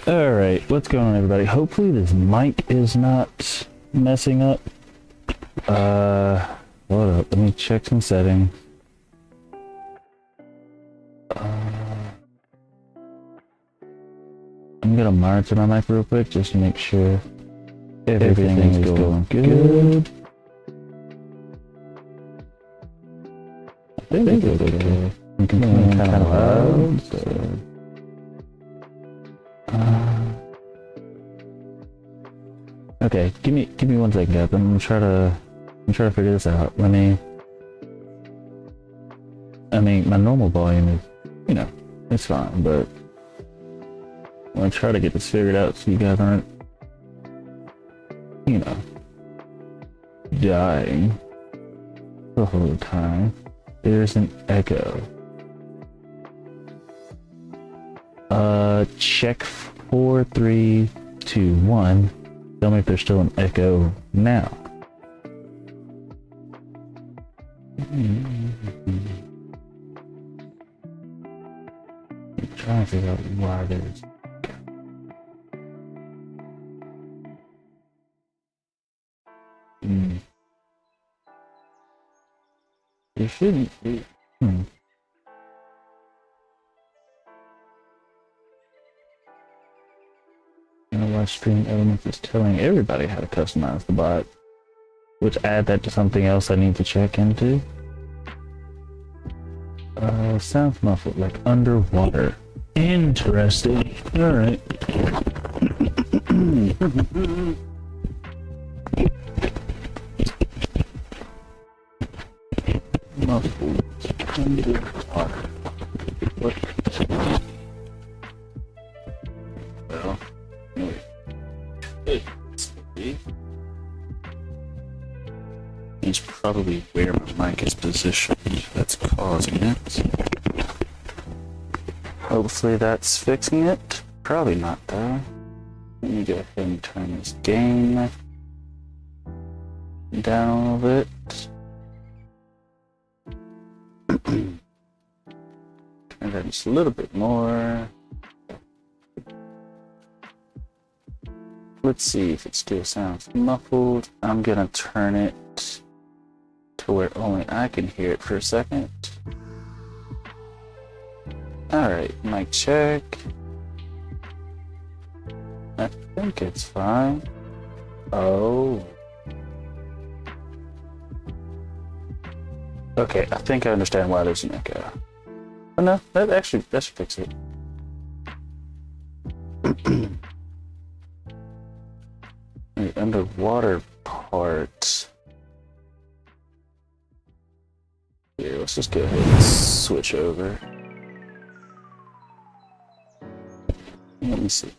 Alright, what's going on, everybody? Hopefully this mic is not messing up. Hold up, let me check some settings. I'm gonna monitor my mic real quick just to make sure everything is going good. I think it's okay. I'm kind of loud, so... Okay, give me 1 second, guys. I'm gonna try to figure this out. I mean, my normal volume is, you know, it's fine, but I'm gonna try to get this figured out so you guys aren't, you know, dying the whole time. There's an echo. Check 4, 3, 2, 1. Tell me if there's still an echo now. I'm trying to figure out why there's There shouldn't be. Stream Elements is telling everybody how to customize the bot, which add that to something else I need to check into. Sounds muffled, like underwater. Interesting. Alright. Muffled underwater. What? Well, anyway. It's probably where my mic is positioned that's causing it. Hopefully that's fixing it. Probably not though. Let me go ahead and turn this gain down a little bit. Turn that just a little bit more. Let's see if it still sounds muffled. I'm gonna turn it to where only I can hear it for a second. Alright, mic check. I think it's fine. Oh. Okay, I think I understand why there's an echo. Oh no, that should fix it. The underwater part. Here, let's just go ahead and switch over. Let me see.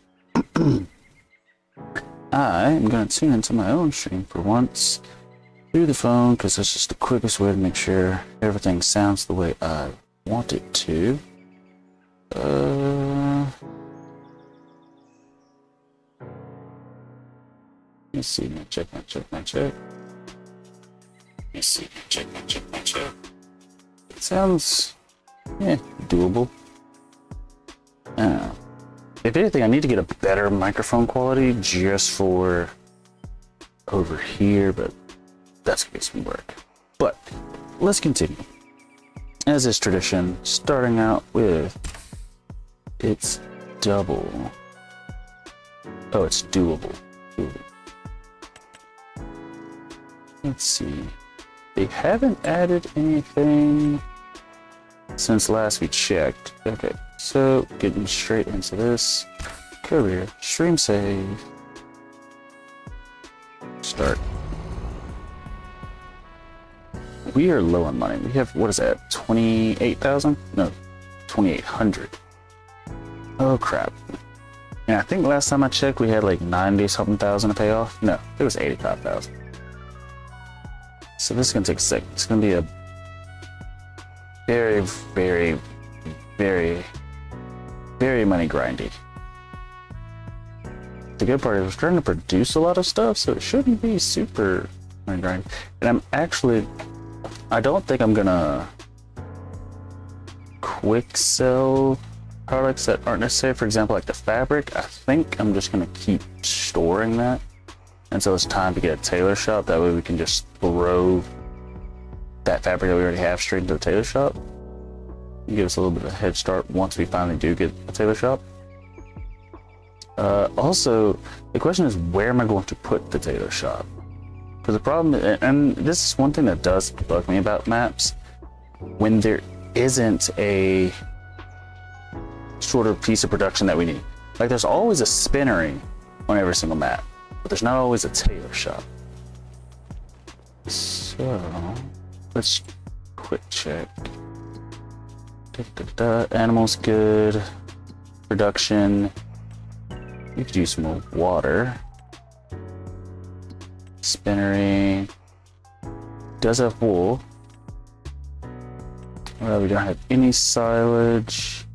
I am going to tune into my own stream for once through the phone because that's just the quickest way to make sure everything sounds the way I want it to. Let's see, my check. Let's see, my check. It sounds, doable. If anything, I need to get a better microphone quality just for over here, but that's gonna be some work. But let's continue. As is tradition, starting out with it's double. Oh, it's doable. Let's see. They haven't added anything since last we checked. Okay, so getting straight into this. Career, stream save. Start. We are low on money. We have, what is that, 28,000? No, 2,800. Oh crap. And I think last time I checked we had like 90-something thousand to pay off. No, it was 85,000. So this is gonna take a second. It's gonna be a very, very, very, very money grindy. The good part is we're starting to produce a lot of stuff, so it shouldn't be super money grindy. And I don't think I'm gonna quick sell products that aren't necessary. For example, like the fabric, I think I'm just gonna keep storing that until it's time to get a tailor shop. That way we can just throw that fabric that we already have straight into the tailor shop. Give us a little bit of a head start once we finally do get a tailor shop. Also, the question is, where am I going to put the tailor shop? Because the problem, and this is one thing that does bug me about maps, when there isn't a sort of piece of production that we need. Like, there's always a spinnering on every single map, but there's not always a tailor shop. So, let's quick check. Animals good. Production. We could use some more water. Spinnery. Does have wool. Well, we don't have any silage.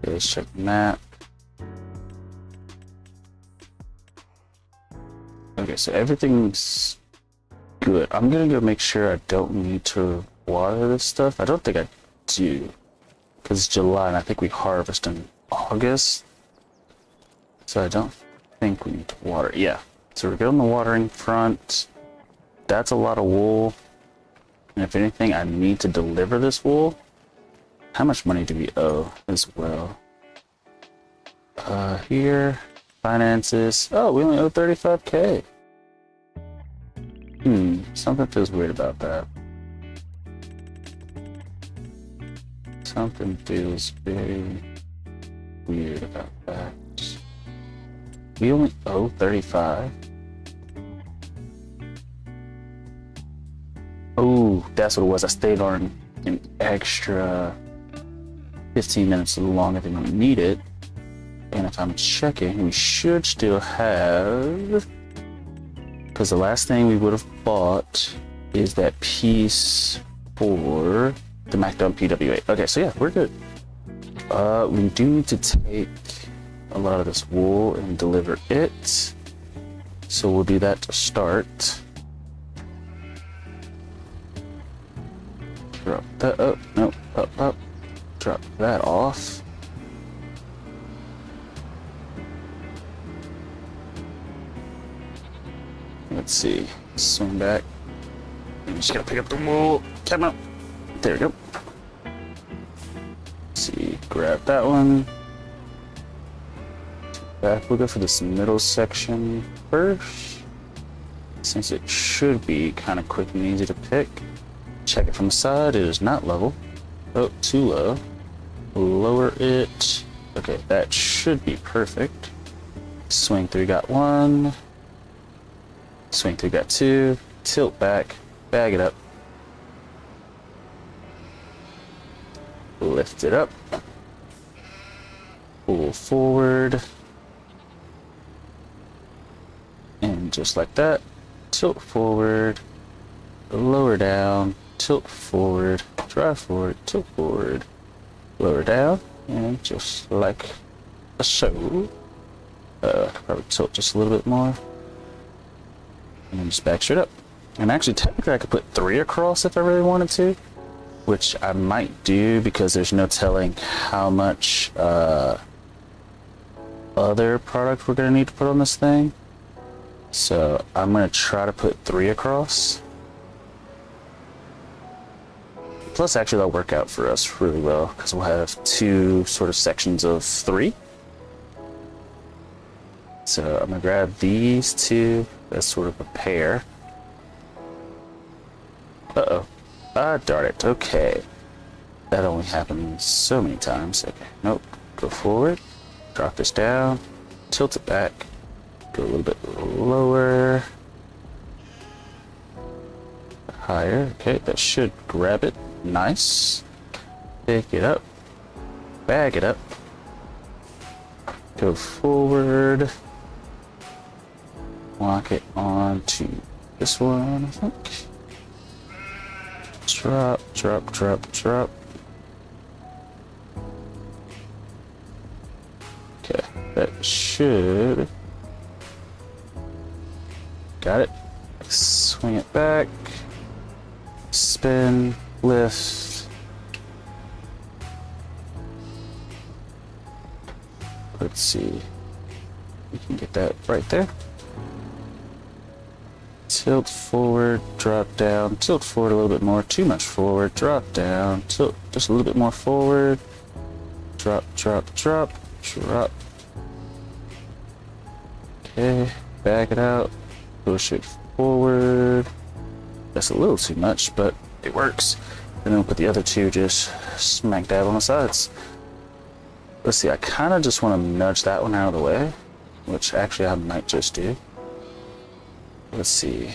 Okay, let's check the map. Okay, so everything's good. I'm gonna go make sure I don't need to water this stuff. I don't think I do, because it's July and I think we harvest in August. So I don't think we need to water. Yeah, so we're good on the watering front. That's a lot of wool. And if anything, I need to deliver this wool. How much money do we owe as well? Here, finances. Oh, we only owe 35K. Something feels weird about that. Something feels very weird about that. We only owe 35. Oh, that's what it was. I stayed on an extra 15 minutes longer than we needed. And if I'm checking, we should still have, because the last thing we would have bought is that piece for the MacDon PW8. Okay, so yeah, we're good. We do need to take a lot of this wool and deliver it. So we'll do that to start. Drop that up. Nope, up. Drop that off. Let's see. Swing back. I'm just gonna pick up the wool. Come on. There we go. Let's see. Grab that one. Back. We'll go for this middle section first, since it should be kind of quick and easy to pick. Check it from the side. It is not level. Oh, too low. Lower it. Okay, that should be perfect. Swing through, got one. Swing through, got two. Tilt back, bag it up. Lift it up. Pull forward. And just like that, tilt forward, lower down, tilt forward, drive forward, tilt forward, lower down, and just like so. I could probably tilt just a little bit more. And then just back straight up. And actually, technically, I could put 3 across if I really wanted to, which I might do because there's no telling how much other product we're going to need to put on this thing. So I'm going to try to put 3 across. Plus, actually, that'll work out for us really well because we'll have 2 sort of sections of 3. So I'm going to grab these 2 as sort of a pair. Uh-oh. Ah, darn it. Okay. That only happens so many times. Okay. Nope. Go forward. Drop this down. Tilt it back. Go a little bit lower. Higher. Okay. That should grab it. Nice. Pick it up. Bag it up. Go forward. Lock it onto this one, I think. Drop, drop, drop, drop. Okay, that should. Got it. Swing it back. Spin, lift. Let's see. We can get that right there. Tilt forward, drop down, tilt forward a little bit more, too much forward, drop down, tilt just a little bit more forward, drop, drop, drop, drop. Okay, back it out, push it forward. That's a little too much, but it works. And then we'll put the other two just smack dab on the sides. Let's see, I kind of just want to nudge that one out of the way, which actually I might just do. Let's see.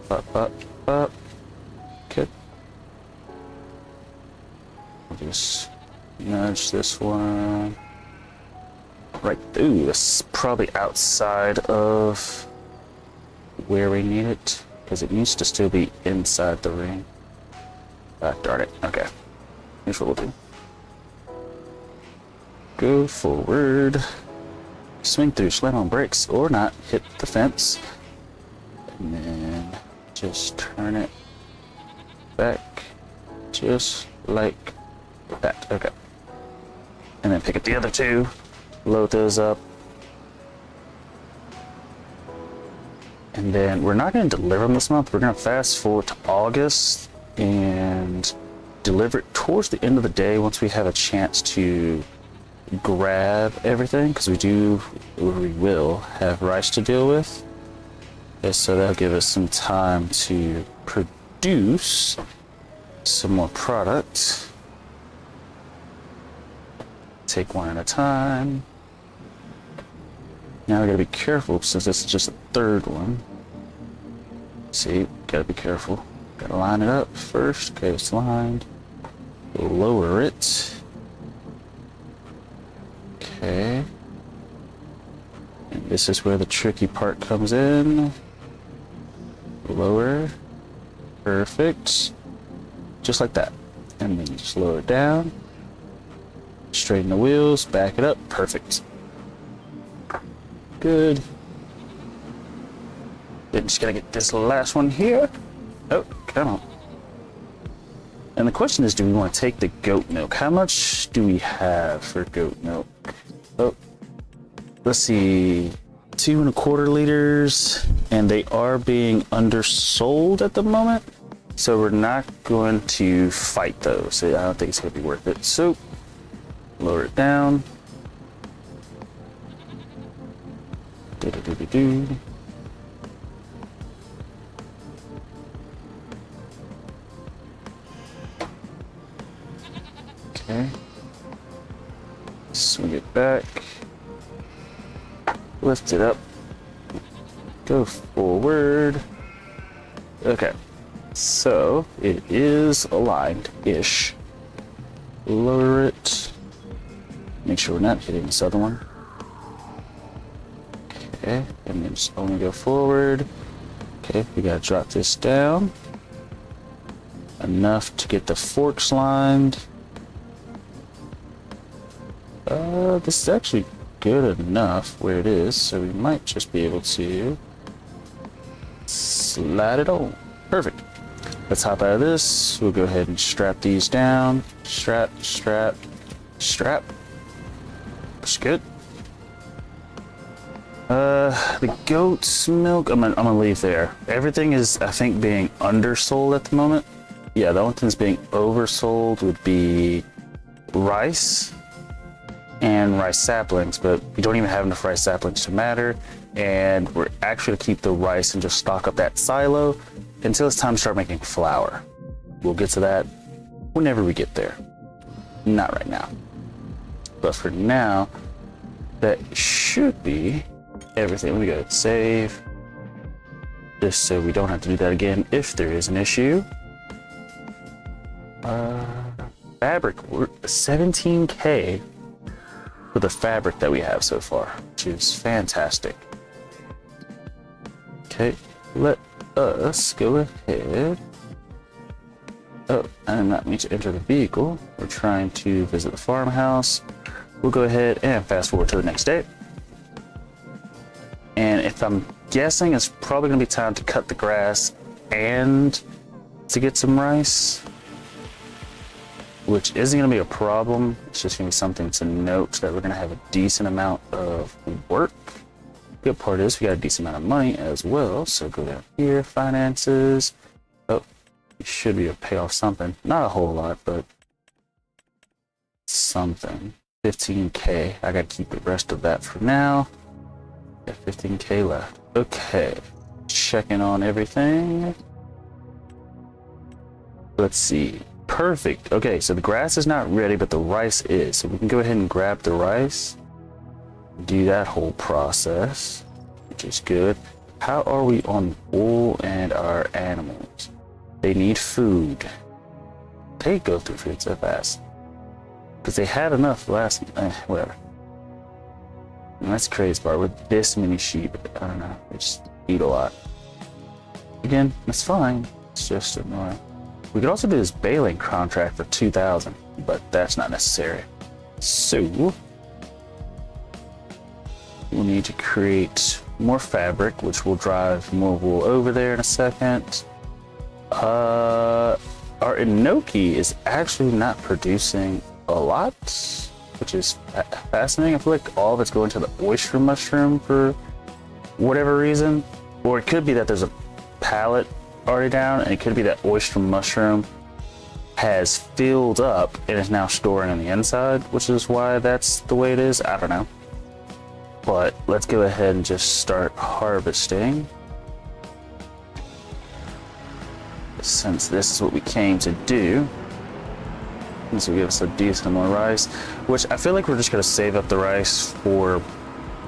Up, up, up. Good. I'll just nudge this one right through. This is probably outside of where we need it, because it needs to still be inside the ring. Darn it. Okay. Here's what we'll do. Go forward. Swing through, slam on brakes, or not. Hit the fence. And then just turn it back. Just like that. Okay. And then pick up the other two. Load those up. And then we're not going to deliver them this month. We're going to fast forward to August and deliver it towards the end of the day once we have a chance to grab everything, because we will have rice to deal with. Okay, so that'll give us some time to produce some more product. Take one at a time. Now we gotta be careful since this is just a third one. See, gotta be careful. Gotta line it up first. Okay, it's lined. Lower it. Okay. And this is where the tricky part comes in. Lower. Perfect. Just like that. And then just lower it down. Straighten the wheels. Back it up. Perfect. Good. Then just gotta get this last one here. Oh, come on. And the question is, do we want to take the goat milk? How much do we have for goat milk? Oh, let's see, 2 1/4 liters, and they are being undersold at the moment. So we're not going to fight those. I don't think it's gonna be worth it. So lower it down. Do-do-do-do-do. Okay. Swing it back. Lift it up. Go forward. Okay. So it is aligned-ish. Lower it. Make sure we're not hitting this other one. Okay, and then just only go forward. Okay, we gotta drop this down. Enough to get the forks lined. This is actually good enough where it is, so we might just be able to slide it on. Perfect. Let's hop out of this. We'll go ahead and strap these down. Strap, strap, strap. That's good. The goat's milk, I'm gonna leave there. Everything is, I think, being undersold at the moment. Yeah, the only thing that's being oversold would be rice and rice saplings, but we don't even have enough rice saplings to matter. And we're actually gonna keep the rice and just stock up that silo until it's time to start making flour. We'll get to that whenever we get there. Not right now. But for now, that should be everything. We go save, just so we don't have to do that again if there is an issue. Fabric, we're 17K for the fabric that we have so far, which is fantastic. Okay, let us go ahead. Oh, I did not mean to enter the vehicle. We're trying to visit the farmhouse. We'll go ahead and fast forward to the next day. And if I'm guessing, it's probably gonna be time to cut the grass and to get some rice. which isn't going to be a problem. It's just going to be something to note that we're going to have a decent amount of work. Good part is we got a decent amount of money as well. So go down here, finances. Oh, you should be able to pay off something. Not a whole lot, but something. 15K. I got to keep the rest of that for now. Got 15K left. Okay. Checking on everything. Let's see. Perfect. Okay, so the grass is not ready, but the rice is. So we can go ahead and grab the rice. Do that whole process, which is good. How are we on wool and our animals? They need food. They go through food so fast. Because they had enough last... whatever. And that's the crazy part. With this many sheep, I don't know. They just eat a lot. Again, that's fine. It's just annoying. We could also do this baling contract for 2,000, but that's not necessary. So we'll need to create more fabric, which will drive more wool over there in a second. Our enoki is actually not producing a lot, which is fascinating. I feel like all of it's going to the oyster mushroom for whatever reason, or it could be that there's a pallet already down, and it could be that oyster mushroom has filled up and is now storing on the inside, which is why that's the way it is. I don't know. But let's go ahead and just start harvesting, since this is what we came to do. This will give us a decent amount of rice, which I feel like we're just going to save up the rice for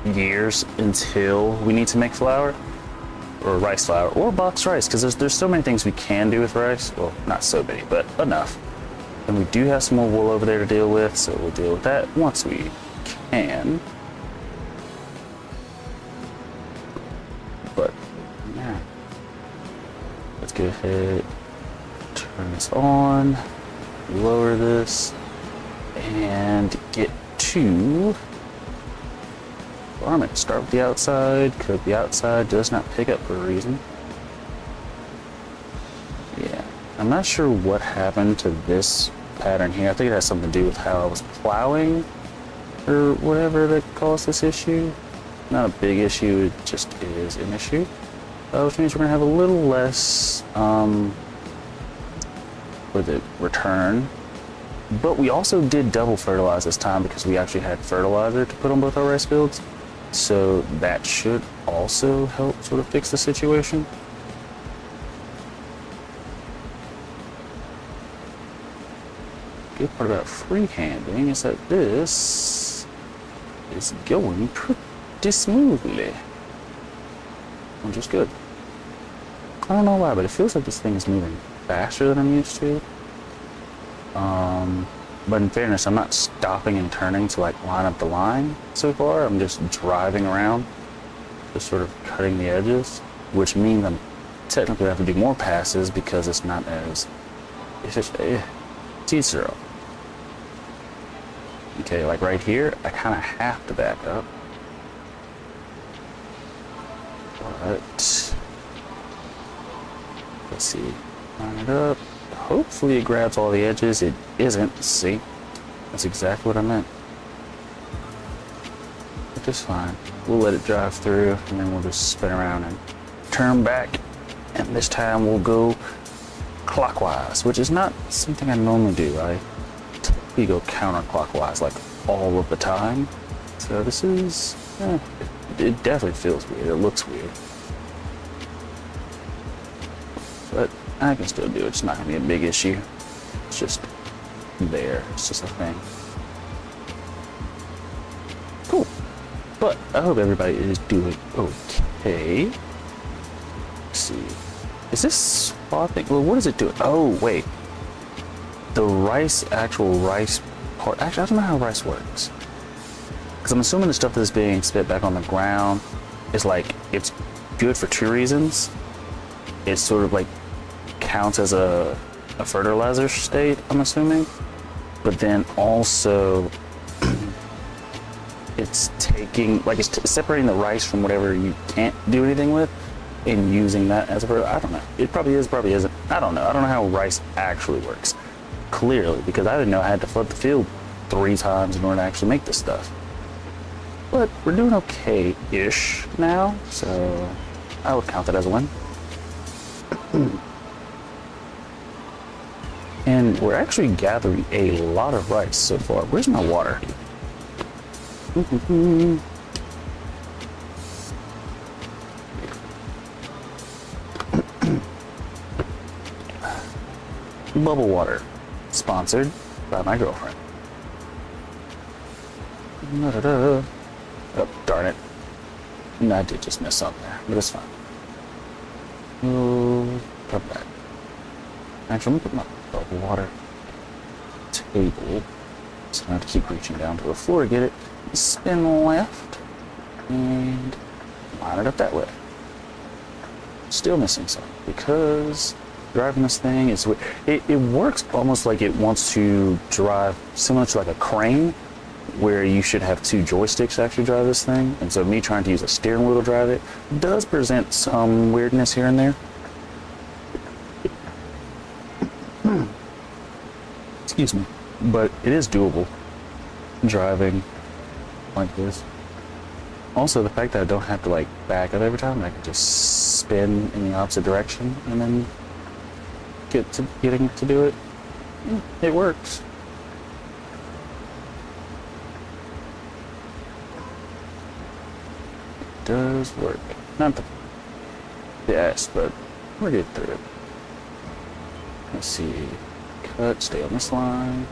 years until we need to make flour, or rice flour, or boxed rice, because there's so many things we can do with rice. Well, not so many, but enough. And we do have some more wool over there to deal with, so we'll deal with that once we can. But yeah, let's go ahead, turn this on, lower this, and get to farming. Start with the outside, because the outside does not pick up for a reason. Yeah, I'm not sure what happened to this pattern here. I think it has something to do with how I was plowing or whatever that caused this issue. Not a big issue, it just is an issue. Which means we're gonna have a little less for the return. But we also did double fertilize this time because we actually had fertilizer to put on both our rice fields. So that should also help sort of fix the situation. Good part about freehanding is that this is going pretty smoothly, which is good. I don't know why, but it feels like this thing is moving faster than I'm used to. But in fairness, I'm not stopping and turning to like line up the line so far. I'm just driving around, just sort of cutting the edges, which means I'm technically have to do more passes because it's not as efficient. It's zero. Okay, like right here, I kind of have to back up. But let's see, line it up. Hopefully it grabs all the edges. It isn't. See, that's exactly what I meant. Which is fine. We'll let it drive through, and then we'll just spin around and turn back. And this time we'll go clockwise, which is not something I normally do. I typically go counterclockwise like all of the time. So this is, it definitely feels weird. It looks weird. But I can still do it. It's not going to be a big issue. It's just there. It's just a thing. Cool. But I hope everybody is doing okay. Let's see. Is this swapping? Well, what is it doing? Oh, wait. The actual rice part. Actually, I don't know how rice works. Because I'm assuming the stuff that's being spit back on the ground is like, it's good for two reasons. It's sort of like counts as a fertilizer state, I'm assuming, but then also it's taking, like, it's separating the rice from whatever you can't do anything with and using that as a fertilizer. I don't know. It probably is, probably isn't. I don't know. I don't know how rice actually works. clearly, because I didn't know I had to flood the field 3 times in order to actually make this stuff. But we're doing okay-ish now, so I would count that as a win. And we're actually gathering a lot of rice so far. Where's my water? Bubble water, sponsored by my girlfriend. Oh, darn it. No, I did just miss something there, but it's fine. Oh, come back. Actually, let me put my bubble water table, so I don't have to keep reaching down to the floor to get it. Spin left, and line it up that way. Still missing some, because driving this thing is weird. It works almost like it wants to drive similar to like a crane, where you should have 2 joysticks to actually drive this thing. And so me trying to use a steering wheel to drive it does present some weirdness here and there. Excuse me. But it is doable driving like this. Also, the fact that I don't have to like back up every time, I can just spin in the opposite direction and then getting to do it. It works. It does work. Not the best, but we'll get through it. Let's see. Cut, stay on this line.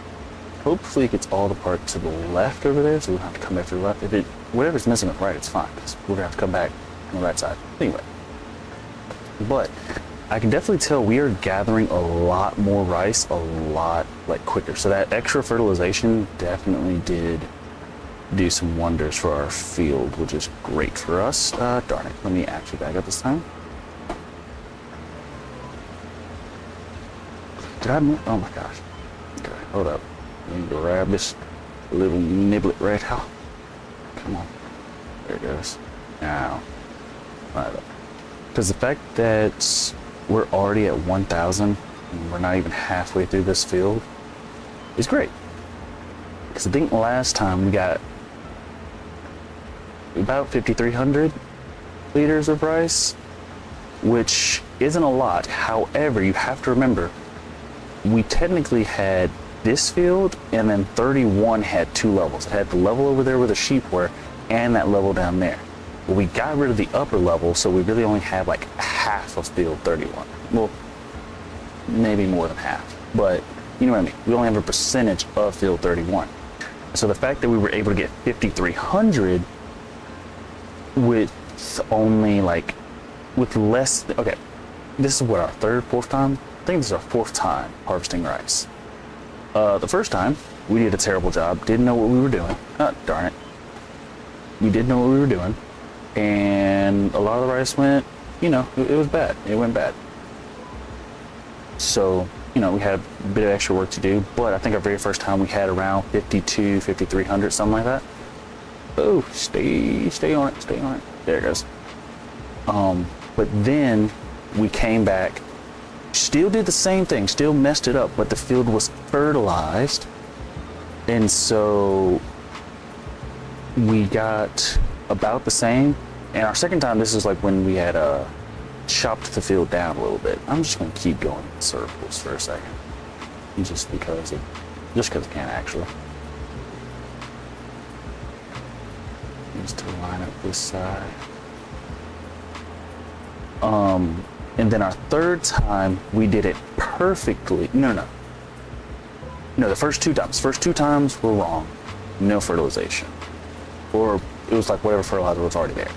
Hopefully it gets all the part to the left over there, so we don't have to come back to the left. If it, whatever's missing on the right, it's fine, because we're gonna have to come back on the right side. Anyway. But I can definitely tell we are gathering a lot more rice, a lot like quicker. So that extra fertilization definitely did do some wonders for our field, which is great for us. Darn it, let me actually back up this time. Did I move? Oh my gosh. Okay, hold up. Let me grab this little niblet right here. Come on. There it goes. Now. Because the fact that we're already at 1,000 and we're not even halfway through this field is great. Because I think last time we got about 5,300 liters of rice, which isn't a lot. However, you have to remember, we technically had this field, and then 31 had 2 levels. It had the level over there where the sheep were, and that level down there. Well, we got rid of the upper level, so we really only have like half of field 31. Well, maybe more than half, but you know what I mean. We only have a percentage of field 31. So the fact that we were able to get 5,300 with only like, with less, okay, this is what, our 3rd, 4th time? I think this is our 4th time harvesting rice. The first time, we did a terrible job, didn't know what we were doing. Darn it. We didn't know what we were doing. And a lot of the rice went, you know, it was bad. It went bad. So, you know, we had a bit of extra work to do, but I think our very first time we had around 52, 5,300, something like that. Oh, stay on it, stay on it. There it goes. But then we came back, still did the same thing, still messed it up, but the field was fertilized. And so we got about the same. And our second time, this is like when we had chopped the field down a little bit. I'm just gonna keep going in circles for a second, just because I can actually. Just to line up this side. And then our 3rd time, we did it perfectly. No, the first 2 times. First 2 times were wrong. No fertilization. Or it was like whatever fertilizer was already there.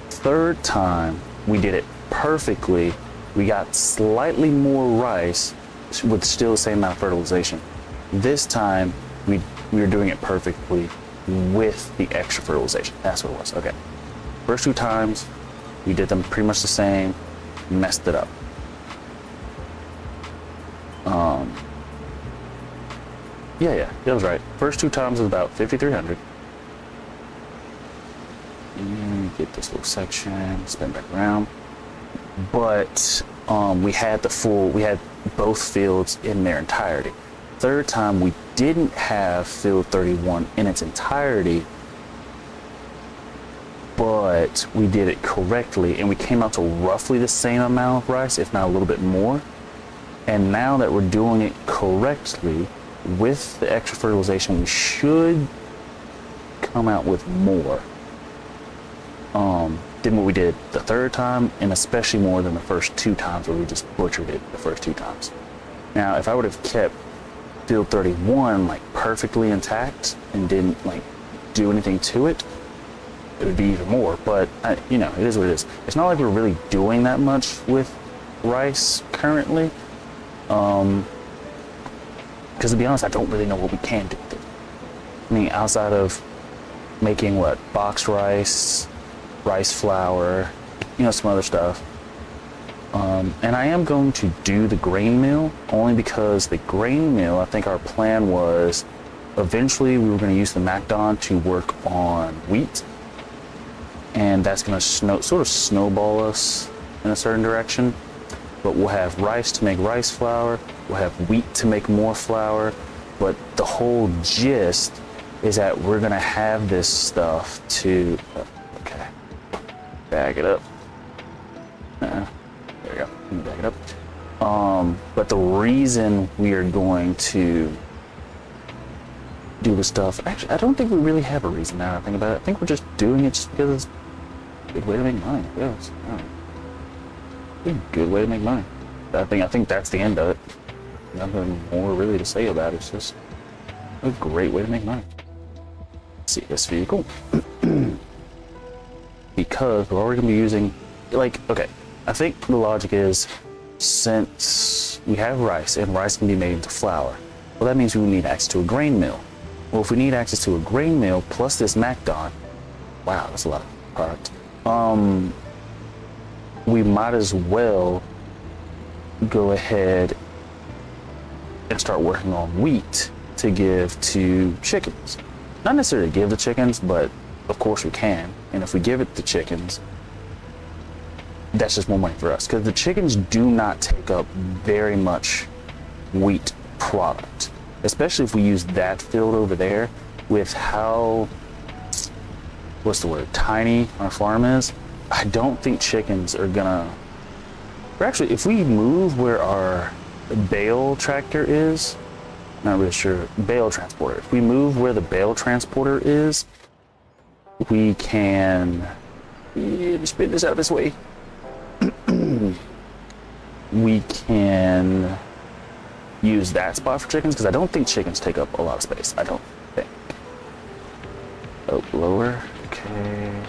3rd time, we did it perfectly. We got slightly more rice with still the same amount of fertilization. This time, we were doing it perfectly with the extra fertilization. That's what it was. Okay. First 2 times, we did them pretty much the same, messed it up. Yeah, that was right. First 2 times was about 5,300. Get this little section, spin back around. But we had both fields in their entirety. Third time we didn't have field 31 in its entirety, but we did it correctly and we came out to roughly the same amount of rice, if not a little bit more. And now that we're doing it correctly with the extra fertilization, we should come out with more than what we did the third time, and especially more than the first 2 times where we just butchered it the first 2 times. Now, if I would have kept field 31 like perfectly intact and didn't like do anything to it, it would be even more. But you know, it is what it is. It's not like we're really doing that much with rice currently, because to be honest, I don't really know what we can do with it. I mean, outside of making what, boxed rice, rice flour, you know, some other stuff. And I am going to do the grain mill only because the grain mill, I think our plan was eventually we were going to use the MacDon to work on wheat, and that's going to sort of snowball us in a certain direction. But we'll have rice to make rice flour, we'll have wheat to make more flour, but the whole gist is that we're going to have this stuff to okay, bag it up. There we go. Let me bag it up. But the reason we are going to do the stuff, actually, I don't think we really have a reason now that I think about it. I think we're just doing it just because it's a good way to make money. Yeah, it's a good way to make money. I think that's the end of it. Nothing more really to say about it. It's just a great way to make money. Let's see this vehicle. Because we're already going to be using, like, okay, I think the logic is, since we have rice and rice can be made into flour, well, that means we need access to a grain mill. Well, if we need access to a grain mill plus this MacDon, wow, that's a lot of product. We might as well go ahead and start working on wheat to give to chickens. Not necessarily give the chickens, but of course we can. And if we give it to chickens, that's just more money for us, because the chickens do not take up very much wheat product, especially if we use that field over there with how, what's the word, tiny our farm is. I don't think chickens are gonna, or actually if we move where our bale tractor is, not really sure, bale transporter, if we move where the bale transporter is, we can spin this out this way. We can use that spot for chickens, because I don't think chickens take up a lot of space. I don't think. Oh, lower. Okay.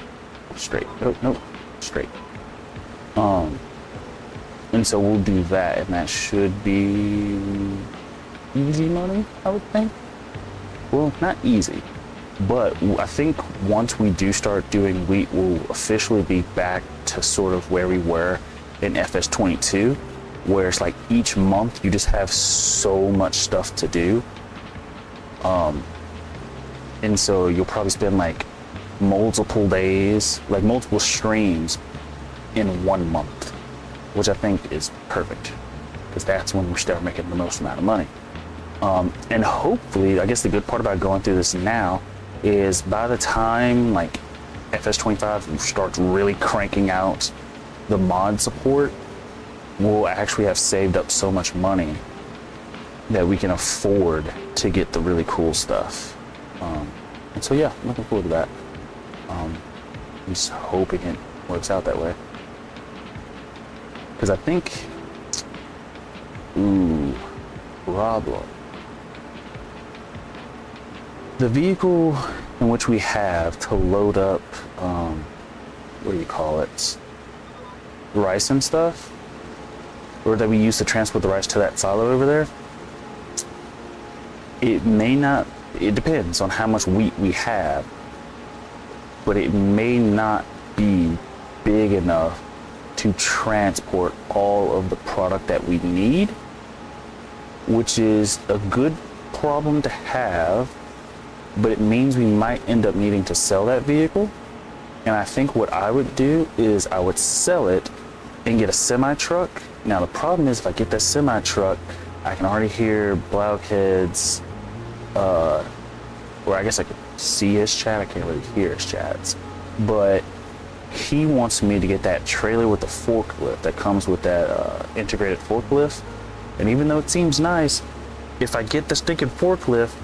Straight. Oh, nope. Straight. And so we'll do that, and that should be easy money, I would think. Well, not easy, but I think once we do start doing wheat, we'll officially be back to sort of where we were in FS22, where it's like each month you just have so much stuff to do. And so you'll probably spend like multiple days, like multiple streams in 1 month, which I think is perfect, because that's when we start making the most amount of money. And hopefully, I guess the good part about going through this now is by the time like FS25 starts really cranking out the mod support, we'll actually have saved up so much money that we can afford to get the really cool stuff. And so yeah, I'm looking forward to that. I'm just hoping it works out that way, because I think, problem. The vehicle in which we have to load up, what do you call it, rice and stuff, or that we use to transport the rice to that silo over there, it may not, it depends on how much wheat we have, but it may not be big enough to transport all of the product that we need, which is a good problem to have, but it means we might end up needing to sell that vehicle. And I think what I would do is I would sell it and get a semi truck. Now the problem is if I get that semi truck, I can already hear Blockhead's, or I guess I could see his chat. I can't really hear his chats, but he wants me to get that trailer with the forklift that comes with that integrated forklift. And even though it seems nice, if I get the stinking forklift,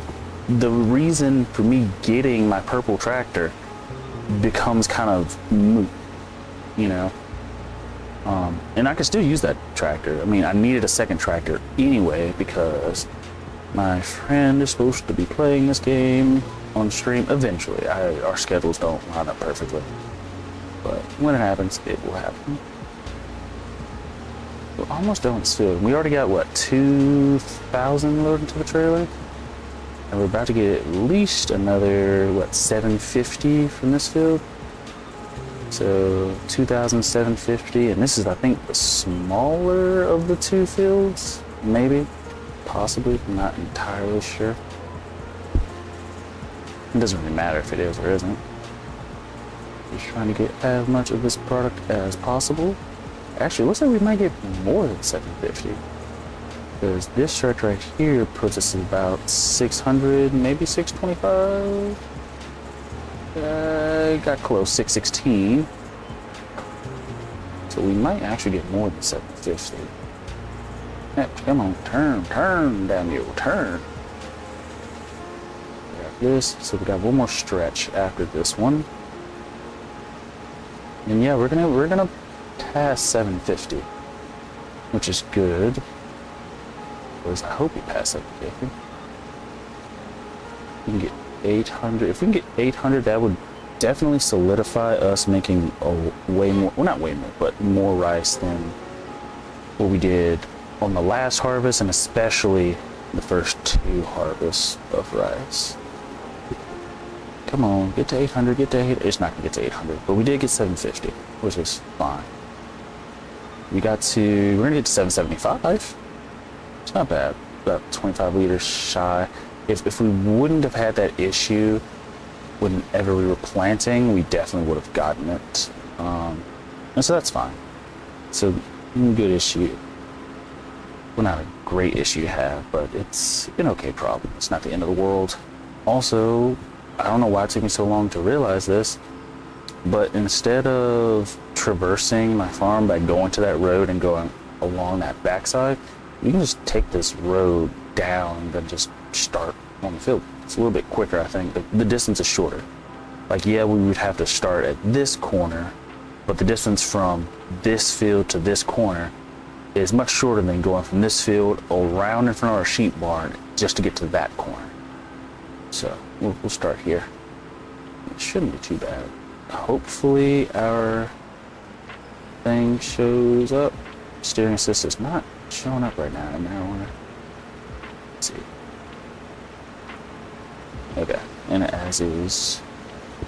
the reason for me getting my purple tractor becomes kind of moot, you know. And I could still use that tractor. I mean, I needed a second tractor anyway because my friend is supposed to be playing this game on stream eventually. Our schedules don't line up perfectly, but when it happens, it will happen. We're almost done with field. We already got, what, 2,000 loaded into the trailer? And we're about to get at least another, what, 750 from this field? So 2,750, and this is, I think, the smaller of the two fields, maybe, possibly, I'm not entirely sure. It doesn't really matter if it is or isn't. Just trying to get as much of this product as possible. Actually, it looks like we might get more than 750. Because this shirt right here puts us at about 600, maybe 625. Got close, 616. So we might actually get more than 750. Come on, turn, Daniel, turn. We got this, so we got one more stretch after this one. And yeah, we're gonna pass 750, which is good. Or at least I hope we pass 750. We can get 800. If we can get 800, that would definitely solidify us making a way more, well, not way more, but more rice than what we did on the last harvest, and especially the first two harvests of rice. Come on, get to 800, get to 800. It's not gonna get to 800, but we did get 750, which is fine. We're gonna get to 775. It's not bad, about 25 liters shy. If we wouldn't have had that issue whenever we were planting, we definitely would have gotten it. And so that's fine. So good issue. Well, not a great issue to have, but it's an okay problem. It's not the end of the world. Also, I don't know why it took me so long to realize this, but instead of traversing my farm by going to that road and going along that backside, you can just take this road down and then just start on the field. It's a little bit quicker, I think. The distance is shorter. Like, yeah, we would have to start at this corner, but the distance from this field to this corner is much shorter than going from this field around in front of our sheep barn just to get to that corner. So we'll start here. It shouldn't be too bad. Hopefully our thing shows up. Steering assist is not showing up right now in marijuana. Let's see. Okay, and as is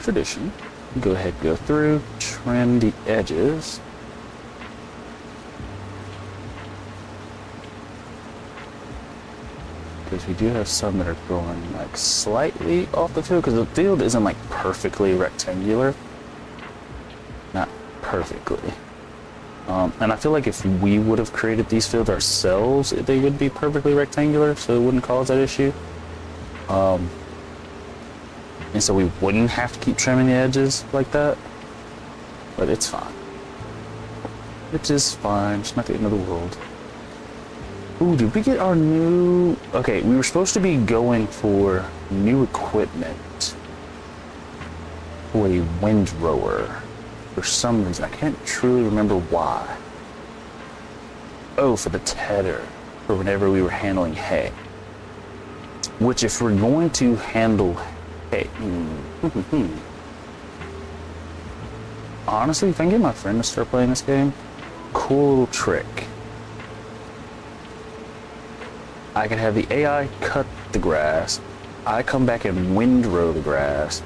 tradition, go ahead, go through, trim the edges. Because we do have some that are going like slightly off the field, because the field isn't like perfectly rectangular. Not perfectly. And I feel like if we would have created these fields ourselves, they would be perfectly rectangular, so it wouldn't cause that issue. And so we wouldn't have to keep trimming the edges like that. But it's fine. It is fine. It's not the end of the world. Ooh, did we get our new... Okay, we were supposed to be going for new equipment for a windrower. For some reason, I can't truly remember why. Oh, for the tedder, for whenever we were handling hay. Which, if we're going to handle hay... Honestly, if I can get my friend to start playing this game, cool little trick. I could have the AI cut the grass, I come back and windrow the grass,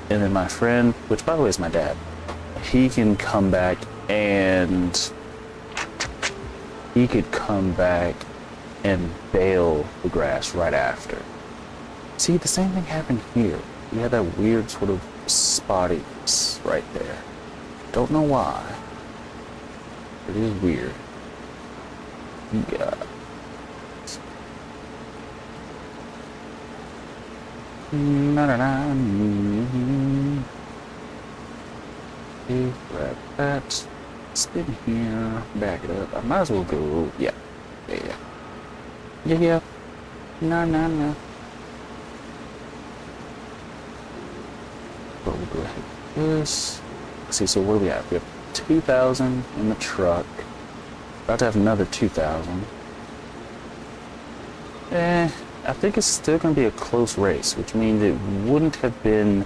and then my friend, which by the way is my dad, he can come back and he could come back and bale the grass right after. See, the same thing happened here. We had that weird sort of spottiness right there. Don't know why. It is weird. Yeah. Grab that. Spin here. Back it up. I might as well go. Yeah. Yeah. No. But we'll go ahead with this. Let's see, so what do we have? We have 2,000 in the truck. About to have another 2,000. I think it's still going to be a close race, which means it wouldn't have been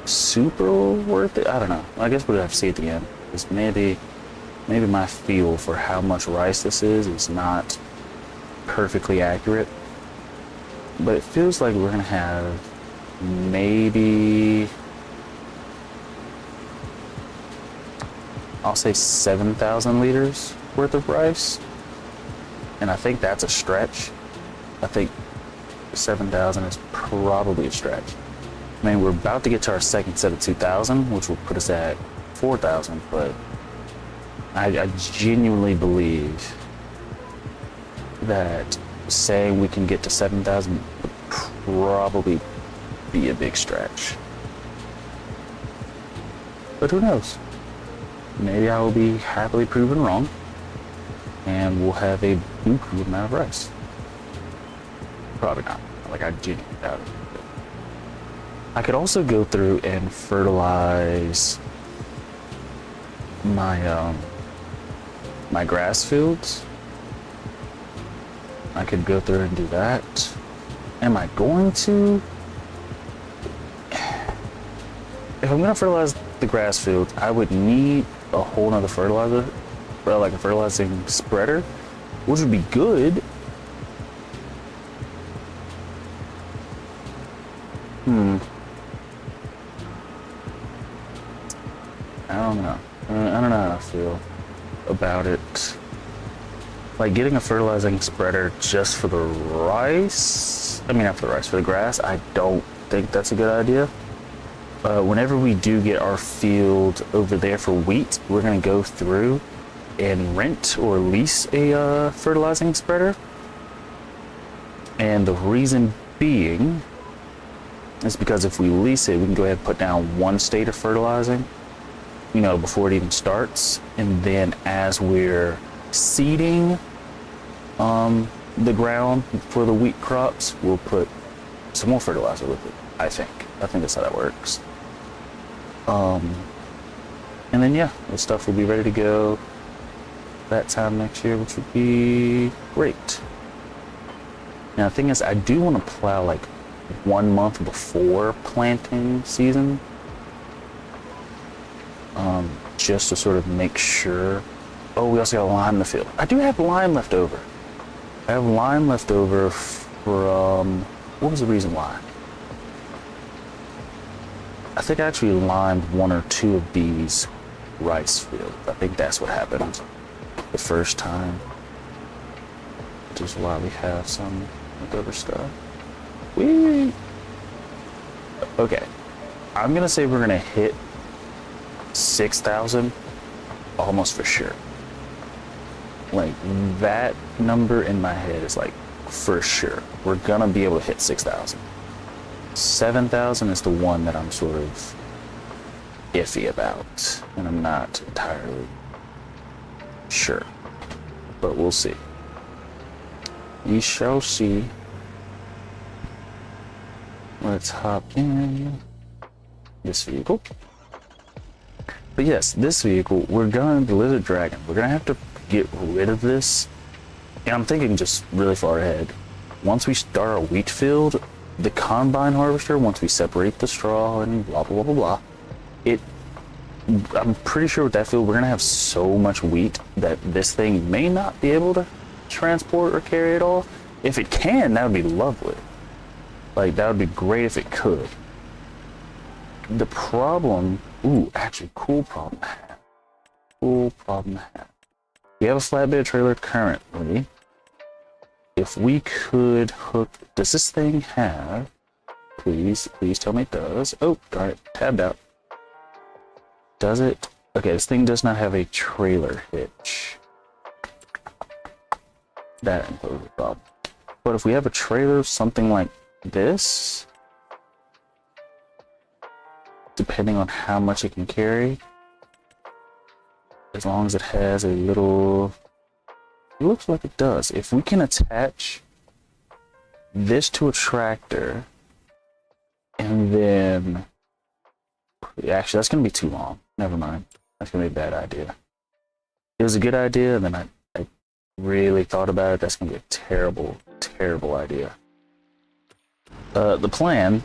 super worth it. I don't know. I guess we'll have to see at the end. Because maybe my feel for how much rice this is not perfectly accurate. But it feels like we're going to have maybe, I'll say 7,000 liters worth of rice. And I think that's a stretch. I think 7,000 is probably a stretch. I mean, we're about to get to our second set of 2,000, which will put us at 4,000, but I genuinely believe that saying we can get to 7,000 would probably be a big stretch. But who knows? Maybe I will be happily proven wrong, and we'll have a buku amount of rice. Probably not. Like, I genuinely doubt it. I could also go through and fertilize my my grass fields. I could go through and do that. Am I going to? If I'm gonna fertilize the grass fields, I would need a whole nother fertilizer, or like a fertilizing spreader, which would be good. I don't know how I feel about it. Like, getting a fertilizing spreader just for the rice, I mean, not for the rice, for the grass, I don't think that's a good idea. Whenever we do get our field over there for wheat, we're going to go through and rent or lease a fertilizing spreader. And the reason being is because if we lease it, we can go ahead and put down one state of fertilizing, you know, before it even starts. And then as we're seeding the ground for the wheat crops, we'll put some more fertilizer with it. I think that's how that works. And then yeah, the stuff will be ready to go that time next year, which would be great. Now the thing is, I do want to plow like 1 month before planting season, just to sort of make sure. Oh, we also got lime in the field. I do have lime left over. I have lime left over from, what was the reason why? I think I actually limed 1 or 2 of these rice fields. I think that's what happened the first time, which is why we have some leftover stuff. Whee! Okay, I'm gonna say we're gonna hit 6,000 almost for sure. Like, that number in my head is like for sure we're gonna be able to hit 6,000. 7,000 is the one that I'm sort of iffy about, and I'm not entirely sure, but we'll see. We shall see. Let's hop in this vehicle. But yes, this vehicle, we're gonna, the Lizard Dragon, we're gonna have to get rid of this. And I'm thinking just really far ahead. Once we start our wheat field, the combine harvester, once we separate the straw and blah, blah, blah, blah, blah, I'm pretty sure with that field, we're gonna have so much wheat that this thing may not be able to transport or carry it all. If it can, that would be lovely. Like, that would be great if it could. The problem, actually, cool problem to have. Cool problem to have. We have a flatbed trailer currently. If we could hook, does this thing have, please tell me it does. Oh, darn it, tabbed out. Does it Okay, this thing does not have a trailer hitch. That imposes a problem. But if we have a trailer, something like this, depending on how much it can carry, as long as it has a little, it looks like it does. If we can attach this to a tractor, and then, actually that's gonna be too long. Never mind. That's gonna be a bad idea. It was a good idea, and then I really thought about it. That's gonna be a terrible, terrible idea. The plan,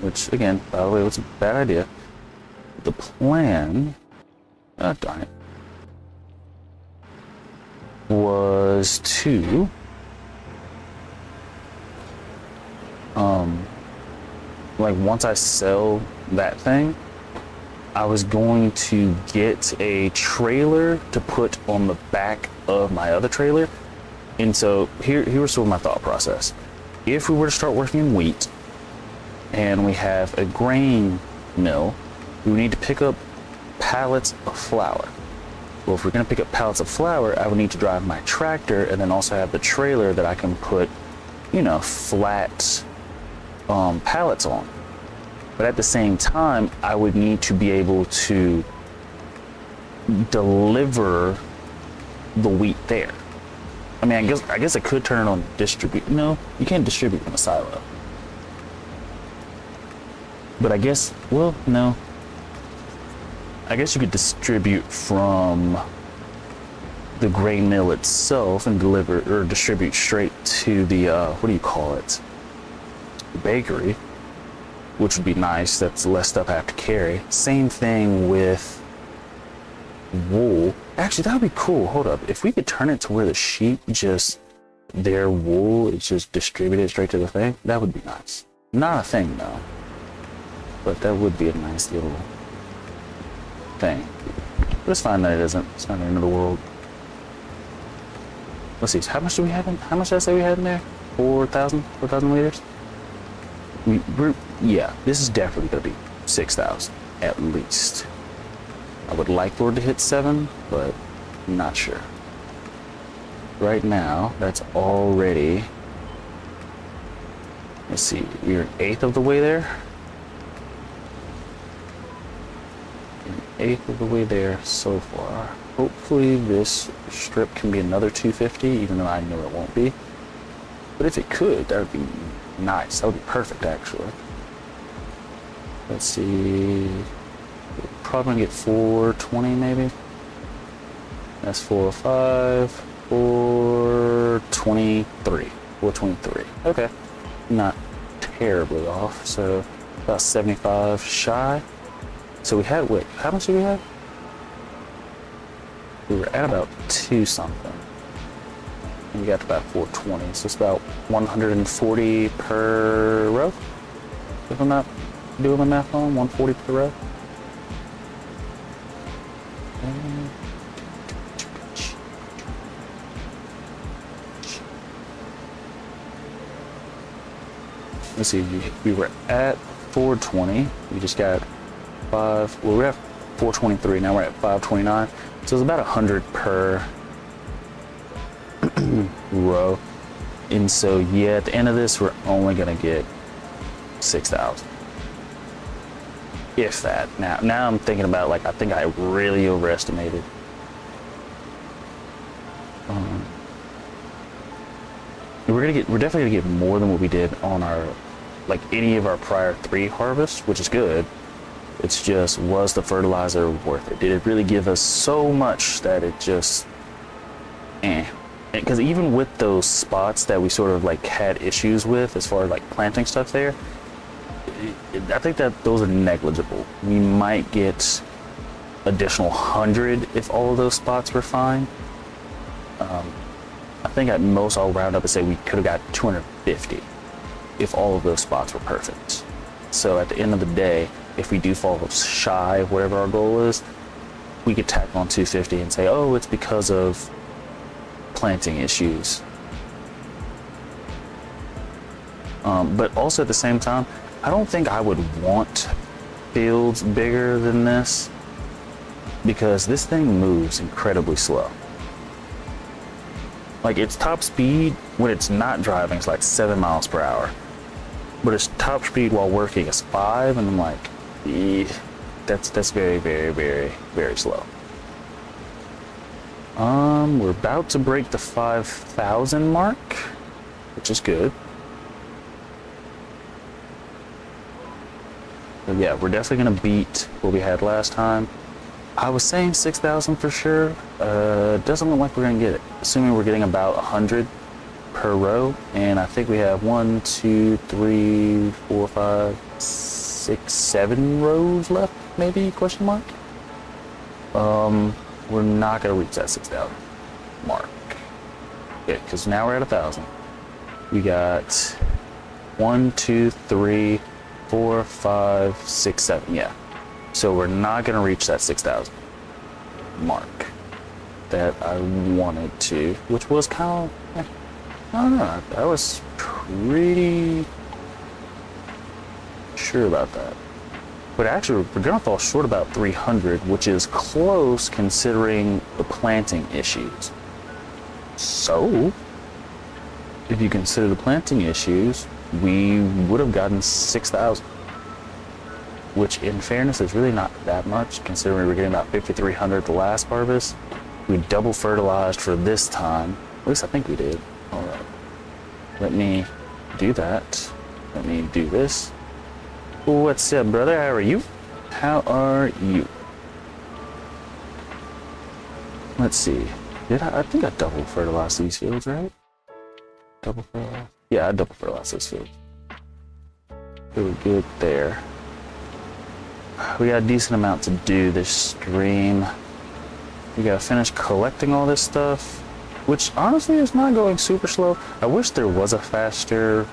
which again, by the way, was a bad idea. The plan, oh darn it, was to like once I sell that thing, I was going to get a trailer to put on the back of my other trailer. And so here was sort of my thought process. If we were to start working in wheat and we have a grain mill, we would need to pick up pallets of flour. Well, if we're going to pick up pallets of flour, I would need to drive my tractor and then also have the trailer that I can put, you know, flat pallets on. But at the same time, I would need to be able to deliver the wheat there. I mean, I guess I could turn it on distribute. No, you can't distribute from a silo. But I guess, well, no. I guess you could distribute from the grain mill itself and deliver or distribute straight to the, what do you call it? The bakery, which would be nice. That's less stuff I have to carry. Same thing with wool. Actually, that would be cool. Hold up. If we could turn it to where the sheep just, their wool is just distributed straight to the thing, that would be nice. Not a thing though, but that would be a nice little thing. But it's fine that it isn't. It's not the end of the world. Let's see. How much do we have in? How much did I say we had in there? 4,000 liters. Yeah, this is definitely gonna be 6,000 at least. I would like for it to hit 7, but I'm not sure. Right now, that's already, let's see, we're an eighth of the way there. An eighth of the way there so far. Hopefully this strip can be another 250, even though I know it won't be. But if it could, that would be nice. That would be perfect, actually. Let's see. We're probably gonna get 420 maybe. That's 405, 423. 423. Okay. Not terribly off. So about 75 shy. So we had, wait, how much did we have? We were at about 2 something. And we got to about 420. So it's about 140 per row. If I'm not doing my math wrong, 140 per row. Let's see, we were at 420. We just got 5. Well, we're at 423. Now we're at 529. So it's about 100 per row. And so, yeah, at the end of this, we're only going to get 6,000. If that. Now I'm thinking about, like, I think I really overestimated. We're definitely gonna get more than what we did on our, like, any of our prior 3 harvests, which is good. It's just, was the fertilizer worth it? Did it really give us so much that it just, Because even with those spots that we sort of like had issues with as far as like planting stuff there, I think that those are negligible. We might get additional 100 if all of those spots were fine. I think at most I'll round up and say we could have got 250 if all of those spots were perfect. So at the end of the day, if we do fall shy of whatever our goal is, we could tack on 250 and say, oh, it's because of planting issues. But also at the same time, I don't think I would want fields bigger than this. because this thing moves incredibly slow. Like, its top speed when it's not driving is like 7 miles per hour, but its top speed while working is 5, and I'm like, that's very, very, very, very slow. We're about to break the 5,000 mark, which is good. But yeah, we're definitely gonna beat what we had last time. I was saying 6,000 for sure. Doesn't look like we're gonna get it. Assuming we're getting about 100 per row, and I think we have 1, 2, 3, 4, 5, 6, 7 rows left, maybe? Question mark. We're not gonna reach that 6,000 mark. Yeah, because now we're at 1,000. We got 1, 2, 3, 4, 5, 6, 7. Yeah. So we're not gonna reach that 6,000 mark that I wanted to, which was kind of, I don't know. I was pretty sure about that. But actually, we're gonna fall short about 300, which is close considering the planting issues. So, if you consider the planting issues, we would have gotten 6,000. Which, in fairness, is really not that much, considering we were getting about 5,300 the last harvest. We double fertilized for this time. At least I think we did. All right. Let me do that. Let me do this. What's up, brother? How are you? How are you? Let's see. I think I double fertilized these fields, right? Double fertilized? Yeah, I double fertilized those fields. Really good there. We got a decent amount to do this stream. We gotta finish collecting all this stuff, which honestly is not going super slow. I wish there was a faster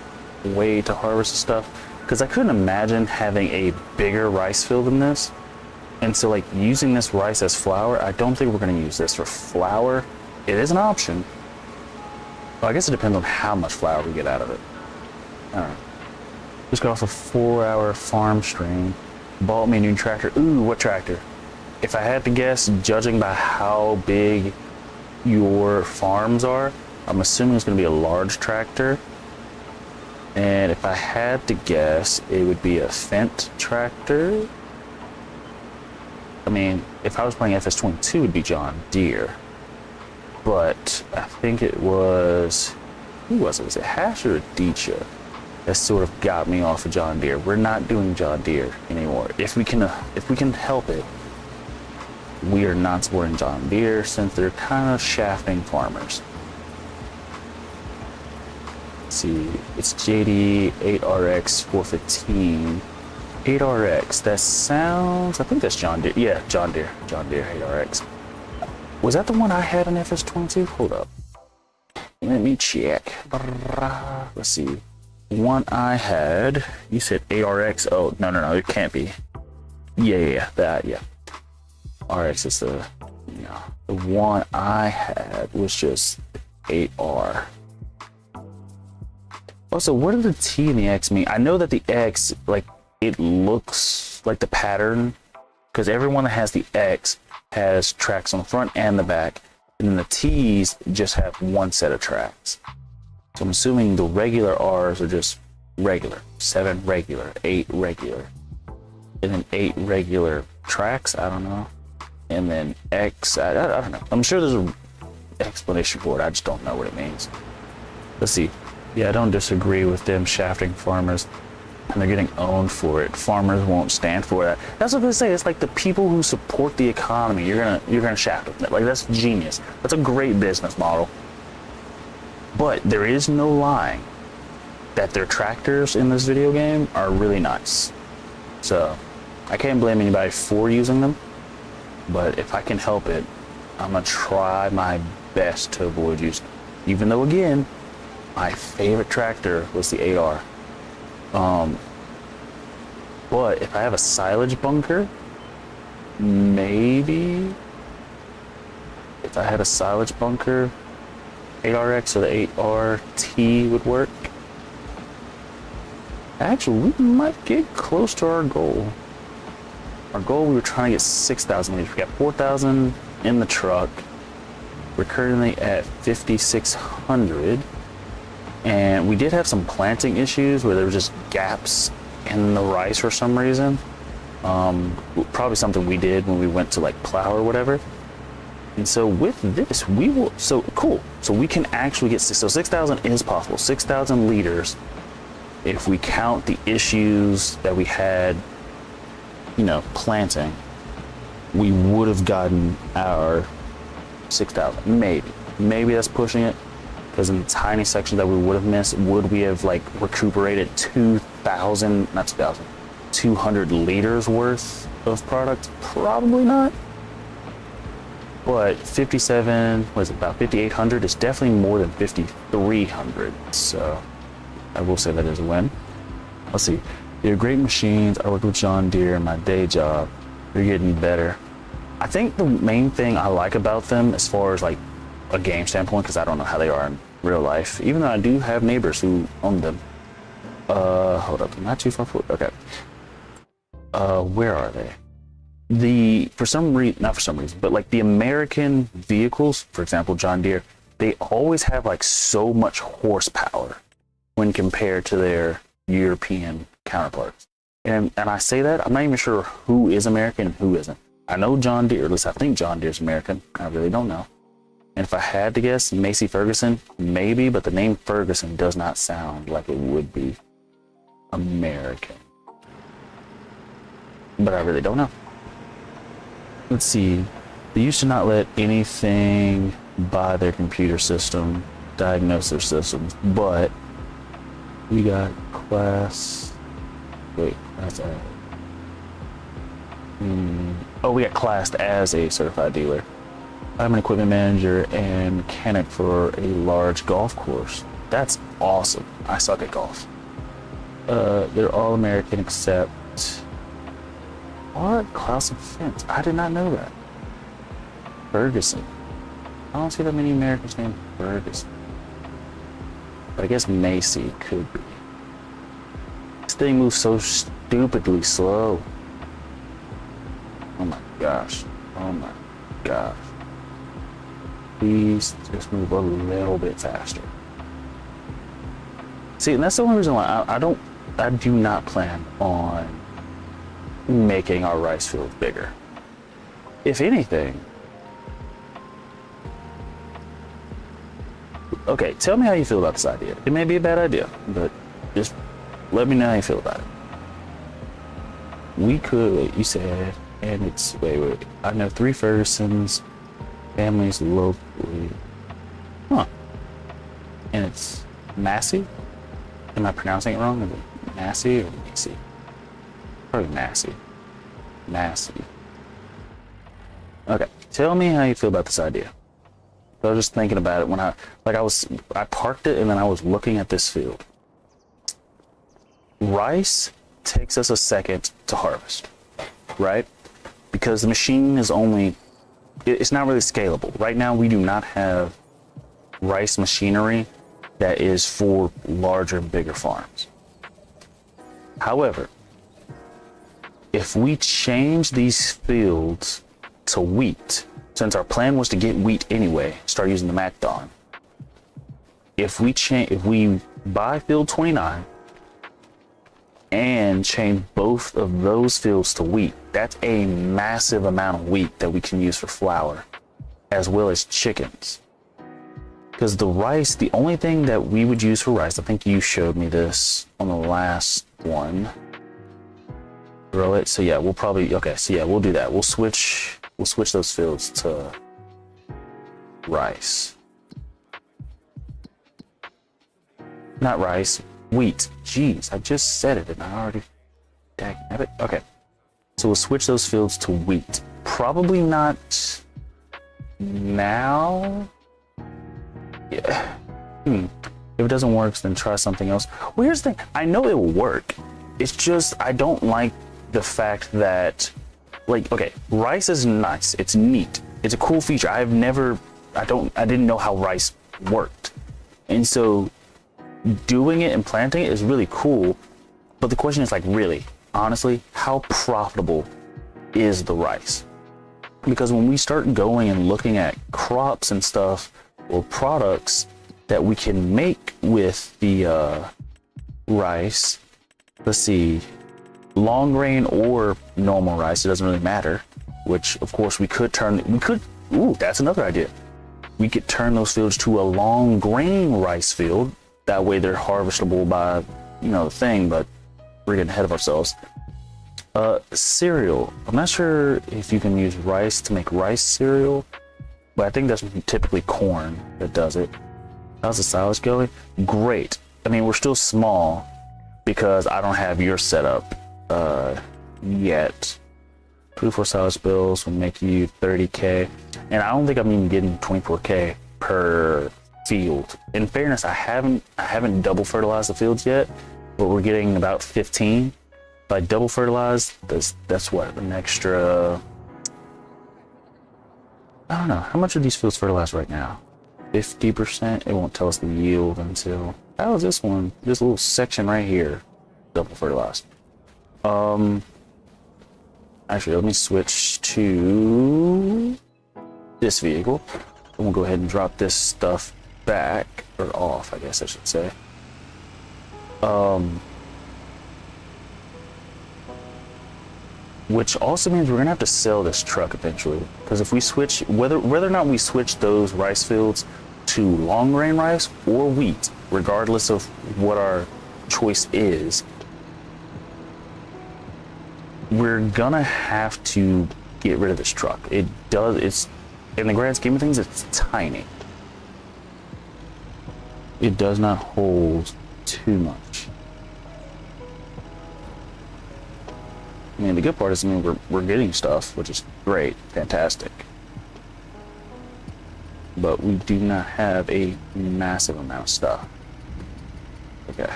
way to harvest stuff, because I couldn't imagine having a bigger rice field than this. And so, like, using this rice as flour, I don't think we're gonna use this for flour. It is an option. Well, I guess it depends on how much flour we get out of it. Alright. Just got off a 4-hour farm stream. Bought me a new tractor. Ooh, what tractor? If I had to guess, judging by how big your farms are, I'm assuming it's going to be a large tractor. And if I had to guess, it would be a Fendt tractor. I mean, if I was playing FS22, it would be John Deere. But I think it was... Who was it? Was it Hash or Adicha? That sort of got me off of John Deere. We're not doing John Deere anymore. If we can help it, we are not supporting John Deere since they're kind of shafting farmers. Let's see, it's JD 8RX 415. 8RX. That sounds. I think that's John Deere. Yeah, John Deere 8RX. Was that the one I had in FS22? Hold up. Let me check. Let's see. One I had, you said ARX. Oh, no, it can't be. Yeah, that, yeah. RX is the one I had was just 8R. Also, what do the T and the X mean? I know that the X, like, it looks like the pattern, because everyone that has the X has tracks on the front and the back, and then the T's just have one set of tracks. So I'm assuming the regular R's are just regular, 7 regular, 8 regular, and then 8 regular tracks, I don't know. And then X, I don't know. I'm sure there's an explanation for it, I just don't know what it means. Let's see. Yeah, I don't disagree with them shafting farmers, and they're getting owned for it. Farmers won't stand for that. That's what they say. It's like the people who support the economy, you're gonna shaft them. Like, that's genius. That's a great business model. But there is no lying that their tractors in this video game are really nice. So I can't blame anybody for using them, but if I can help it, I'm gonna try my best to avoid using them. Even though, again, my favorite tractor was the 8R. But if I have a silage bunker, maybe if I had a silage bunker, 8RX or the 8RT would work. Actually, we might get close to our goal. our goal, we were trying to get 6,000 liters. We got 4,000 in the truck. We're currently at 5,600. And we did have some planting issues where there were just gaps in the rice for some reason. Probably something we did when we went to like plow or whatever. And so with this, we will, so cool. So we can actually get, so 6,000 is possible, 6,000 liters. If we count the issues that we had, you know, planting, we would have gotten our 6,000, maybe that's pushing it. Because in the tiny section that we would have missed, would we have like recuperated 200 liters worth of product? Probably not. But 57, was it about 5,800? It's definitely more than 5,300. So I will say that is a win. Let's see. They're great machines. I work with John Deere in my day job. They're getting better. I think the main thing I like about them, as far as like a game standpoint, because I don't know how they are in real life, even though I do have neighbors who own them. Hold up, not too far forward. Okay. Where are they? For some reason, not for some reason, but like the American vehicles, for example, John Deere, they always have like so much horsepower when compared to their European counterparts. And I say that, I'm not even sure who is American and who isn't. I know John Deere, at least I think John Deere's American. I really don't know. And if I had to guess, Massey Ferguson, maybe, but the name Ferguson does not sound like it would be American. But I really don't know. Let's see. They used to not let anything by their computer system diagnose their systems, but we got class. Wait, that's a. Oh, we got classed as a certified dealer. I'm an equipment manager and mechanic for a large golf course. That's awesome. I suck at golf. They're all American except what? Klaus and Fence. I did not know that. Ferguson. I don't see that many Americans named Ferguson. But I guess Massey could be. This thing moves so stupidly slow. Oh my gosh. Oh my gosh. Please just move a little bit faster. See, and that's the only reason why I do not plan on making our rice fields bigger. If anything, okay, tell me how you feel about this idea. It may be a bad idea, but just let me know how you feel about it. We could, you said, and it's, wait, I know 3 Fergusons, families locally. Huh. And it's Massey? Am I pronouncing it wrong? Is it Massey or Massey? Probably Massey. Massey. Okay, tell me how you feel about this idea. I was just thinking about it when I parked it and then I was looking at this field. Rice takes us a second to harvest, right? Because the machine is it's not really scalable. Right now, we do not have rice machinery that is for larger and bigger farms. However, if we change these fields to wheat, since our plan was to get wheat anyway, start using the Macdon. If we buy field 29 and change both of those fields to wheat, that's a massive amount of wheat that we can use for flour, as well as chickens. Because the rice, the only thing that we would use for rice, I think you showed me this on the last one. Grow it. So yeah, we'll probably, okay, so yeah, we'll do that. We'll switch those fields to rice. Not rice, wheat. Jeez, I just said it and I already have it. Okay, so we'll switch those fields to wheat. Probably not now. Yeah. If it doesn't work, then try something else. Well, here's the thing. I know it will work. It's just I don't like the fact that, like, okay, rice is nice. It's neat. It's a cool feature. I didn't know how rice worked. And so doing it and planting it is really cool. But the question is, like, really, honestly, how profitable is the rice. Because when we start going and looking at crops and stuff or products that we can make with the rice, let's see, long grain or normal rice, it doesn't really matter, which of course we could, ooh, that's another idea. We could turn those fields to a long grain rice field. That way they're harvestable by, you know, the thing, but we're getting ahead of ourselves. Cereal. I'm not sure if you can use rice to make rice cereal, but I think that's typically corn that does it. How's the silage going? Great. I mean, we're still small because I don't have your setup yet. 24 silage bills will make you 30K, and I don't think I'm even getting 24K per field. In fairness, I haven't double fertilized the fields yet, but we're getting about 15. If I double fertilize, that's what, an extra, I don't know, how much are these fields fertilized right now? 50%. It won't tell us the yield until, how is this one, this little section right here double fertilized? Actually, let me switch to this vehicle, and we'll go ahead and drop this stuff back, or off, I guess I should say. Which also means we're gonna have to sell this truck eventually, because if we switch, whether or not we switch those rice fields to long grain rice or wheat, regardless of what our choice is, we're gonna have to get rid of this truck. It's in the grand scheme of things, it's tiny. It does not hold too much. I mean, the good part is, I mean, we're getting stuff, which is great, fantastic. But we do not have a massive amount of stuff. Okay.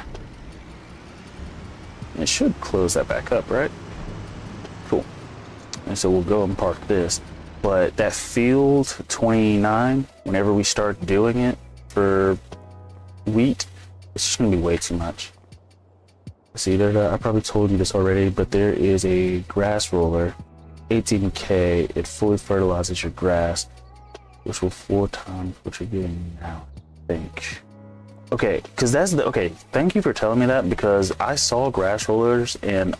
It should close that back up, right? Cool. And so we'll go and park this. But that field 29, whenever we start doing it for wheat, it's just gonna be way too much. See, I probably told you this already, but there is a grass roller, 18K. It fully fertilizes your grass, which will 4 times what you're getting now, I think. Okay, because that's the, okay, thank you for telling me that, because I saw grass rollers and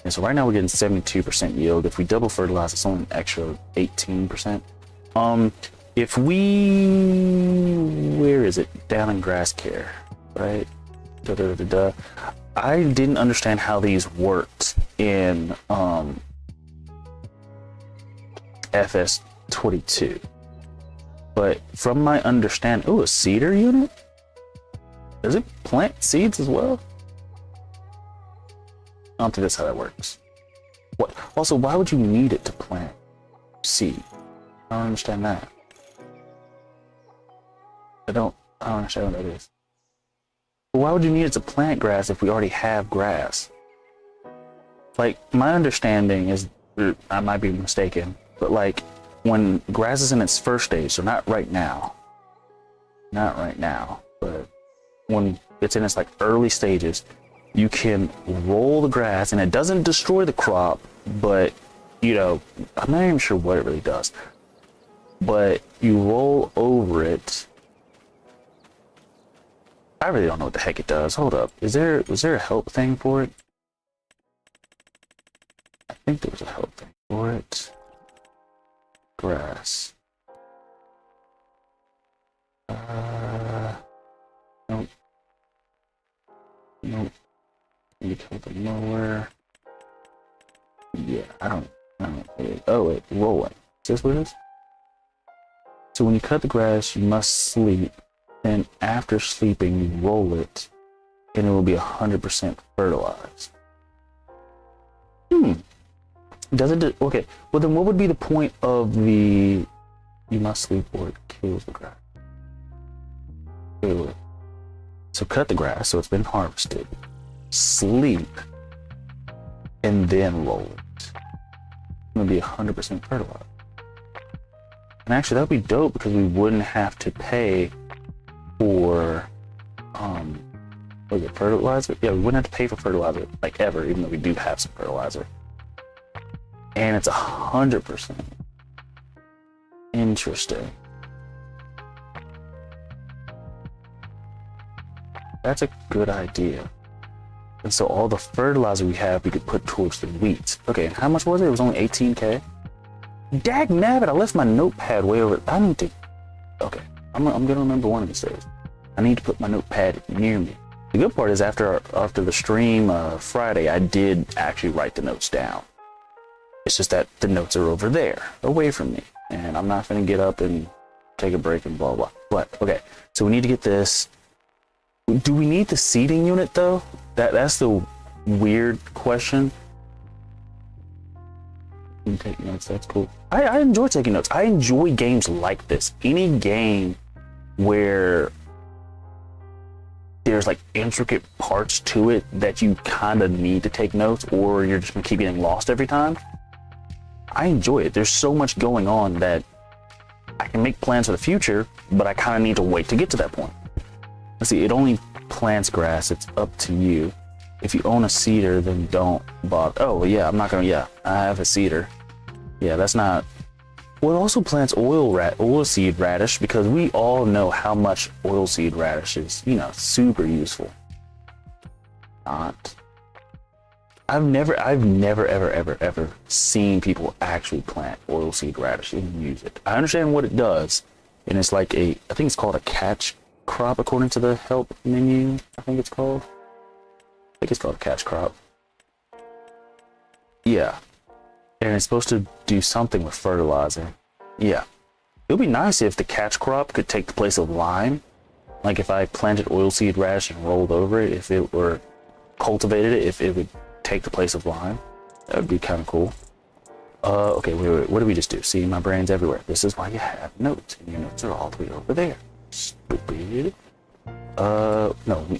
so right now we're getting 72% yield. If we double fertilize, it's only an extra 18%. If we, where is it? Down in grass care, right? I didn't understand how these worked in FS22, but from my understanding, oh, a seeder unit? Does it plant seeds as well? I don't think that's how that works. What? Also, why would you need it to plant seed? I don't understand that. I don't understand what that is. Why would you need it to plant grass if we already have grass? Like, my understanding is, I might be mistaken, but like when grass is in its first stage, so not right now, but when it's in its like early stages, you can roll the grass and it doesn't destroy the crop, but you know, I'm not even sure what it really does, but you roll over it. I really don't know what the heck it does. Hold up. Was there a help thing for it? I think there was a help thing for it. Grass. Nope. Nope. You kill the mower. Yeah, I don't. Oh wait, rolling. Is this what it is? So when you cut the grass, you must sleep. And after sleeping, you roll it, and it will be 100% fertilized. Does it? Okay. Well, then what would be the point of the? You must sleep or it kills the grass. Wait. So cut the grass, so it's been harvested. Sleep, and then roll it. It's gonna be 100% fertilized. And actually, that would be dope because we wouldn't have to pay for was it fertilizer? Yeah, we wouldn't have to pay for fertilizer like ever, even though we do have some fertilizer. and it's 100%. Interesting. That's a good idea. And so all the fertilizer we have, we could put towards the wheat. Okay, and how much was it? It was only 18K. Dag nabbit, I left my notepad way over. I need to. Okay, I'm gonna remember one of these days. I need to put my notepad near me. The good part is after the stream Friday, I did actually write the notes down. It's just that the notes are over there, away from me, and I'm not gonna get up and take a break and blah blah. But okay, so we need to get this. Do we need the seating unit though? That's the weird question. You take notes, that's cool. I enjoy taking notes. I enjoy games like this. Any game where there's like intricate parts to it that you kind of need to take notes, or you're just gonna keep getting lost every time. I enjoy it. There's so much going on that I can make plans for the future, but I kind of need to wait to get to that point. Let's see, it only plants grass. It's up to you. If you own a cedar, then don't bother. Oh, yeah, I'm not gonna, yeah, I have a cedar. Yeah, that's not. Well, it also plants oilseed radish, because we all know how much oilseed radish is, you know, super useful. Not. I've never ever seen people actually plant oilseed radish and use it. I understand what it does, and it's like I think it's called a catch crop according to the help menu. I think it's called a catch crop. Yeah, and it's supposed to do something with fertilizer. Yeah, it would be nice if the catch crop could take the place of lime. Like if I planted oilseed radish and rolled over it, if it were cultivated it, if it would take the place of lime, that would be kind of cool. Okay, wait, what did we just do? See, my brain's everywhere. This is why you have notes, and your notes are all the way over there. Stupid. No,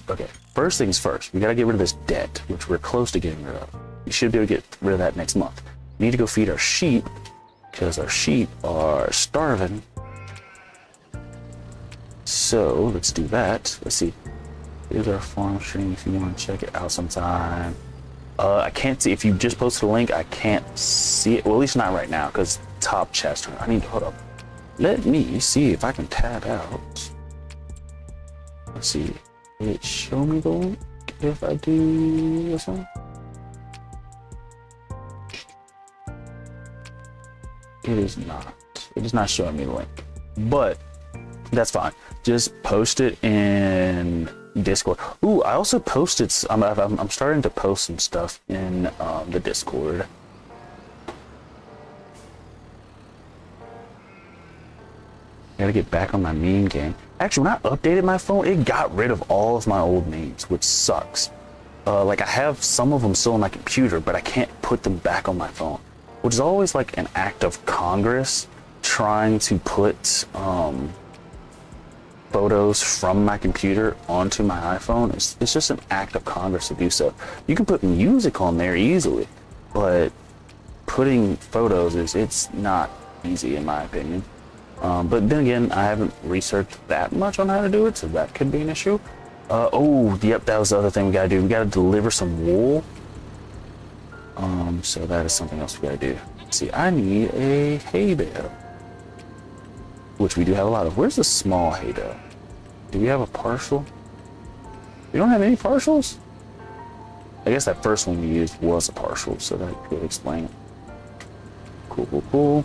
okay. First things first, we gotta get rid of this debt, which we're close to getting rid of. We should be able to get rid of that next month. We need to go feed our sheep, because our sheep are starving. So, let's do that. Let's see. Here's our farm stream if you want to check it out sometime. I can't see, if you just posted a link, I can't see it. Well, at least not right now, because top chest. I need to, hold up. Let me see if I can tab out. Let's see. Will it show me the link if I do this one? It is not. It is not showing me the link. But that's fine. Just post it in Discord. Ooh, I also posted. I'm starting to post some stuff in the Discord. Gotta get back on my meme game. Actually, when I updated my phone, it got rid of all of my old memes, which sucks. Like I have some of them still on my computer, but I can't put them back on my phone, which is always like an act of Congress trying to put photos from my computer onto my iPhone. It's just an act of Congress to do so. You can put music on there easily, but putting photos it's not easy in my opinion. But then again, I haven't researched that much on how to do it, so that could be an issue. Oh, yep, that was the other thing we gotta do. We gotta deliver some wool. So that is something else we gotta do. See, I need a hay bale, which we do have a lot of. Where's the small hay bale? Do we have a partial? We don't have any partials? I guess that first one we used was a partial, so that could explain it. Cool.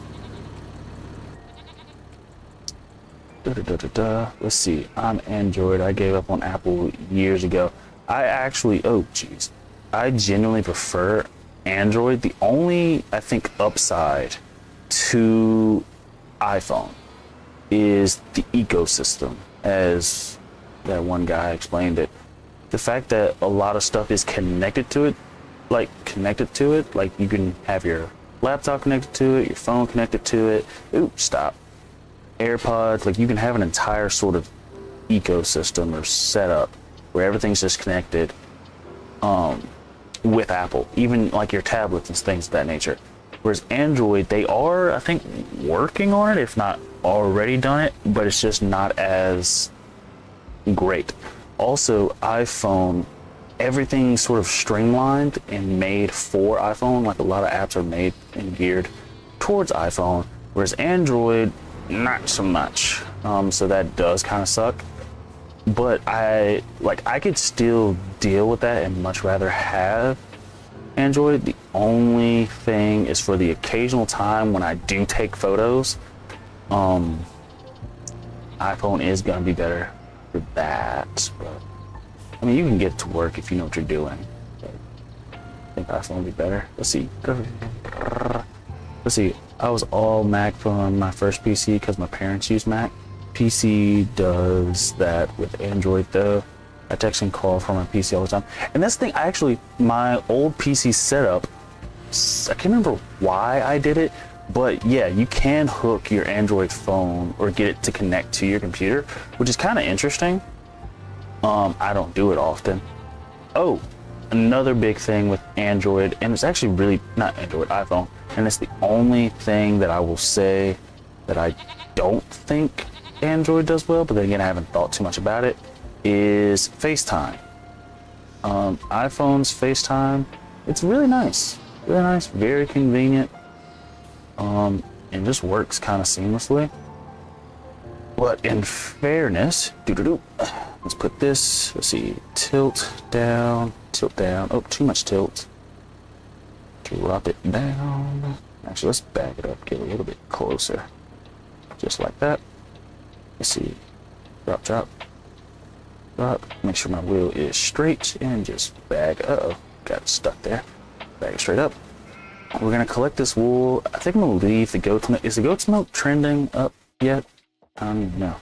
Let's see. I'm Android. I gave up on Apple years ago. I genuinely prefer Android. The only, I think, upside to iPhone is the ecosystem, as that one guy explained it. The fact that a lot of stuff is connected to it, like you can have your laptop connected to it, your phone connected to it. Oops, stop. AirPods, like you can have an entire sort of ecosystem or setup where everything's just connected with Apple, even like your tablets and things of that nature. Whereas Android, they are, I think, working on it, if not already done it, but it's just not as great. Also, iPhone everything's sort of streamlined and made for iPhone. Like a lot of apps are made and geared towards iPhone, whereas Android, not so much. So that does kind of suck. But I could still deal with that and much rather have Android. The only thing is for the occasional time when I do take photos, iPhone is gonna be better for that. But I mean, you can get it to work if you know what you're doing. But I think iPhone would be better. Let's see. I was all Mac from my first PC because my parents used Mac. PC does that with Android though. I text and call from my PC all the time. And that's the thing, my old PC setup, I can't remember why I did it, but yeah, you can hook your Android phone or get it to connect to your computer, which is kind of interesting. I don't do it often. Oh, another big thing with Android, and it's actually really not Android, iPhone, and it's the only thing that I will say that I don't think Android does well, but then again, I haven't thought too much about it, is FaceTime. iPhone's FaceTime, it's really nice, very convenient, and just works kind of seamlessly. But in fairness, let's put this, let's see, tilt down, oh, too much tilt, drop it down. Actually, let's back it up, get a little bit closer, just like that. Let's see, drop, make sure my wheel is straight, and just bag, got stuck there, bag it straight up. We're gonna collect this wool. I think I'm gonna leave the goat's milk. Is the goat's milk trending up yet? I don't even know.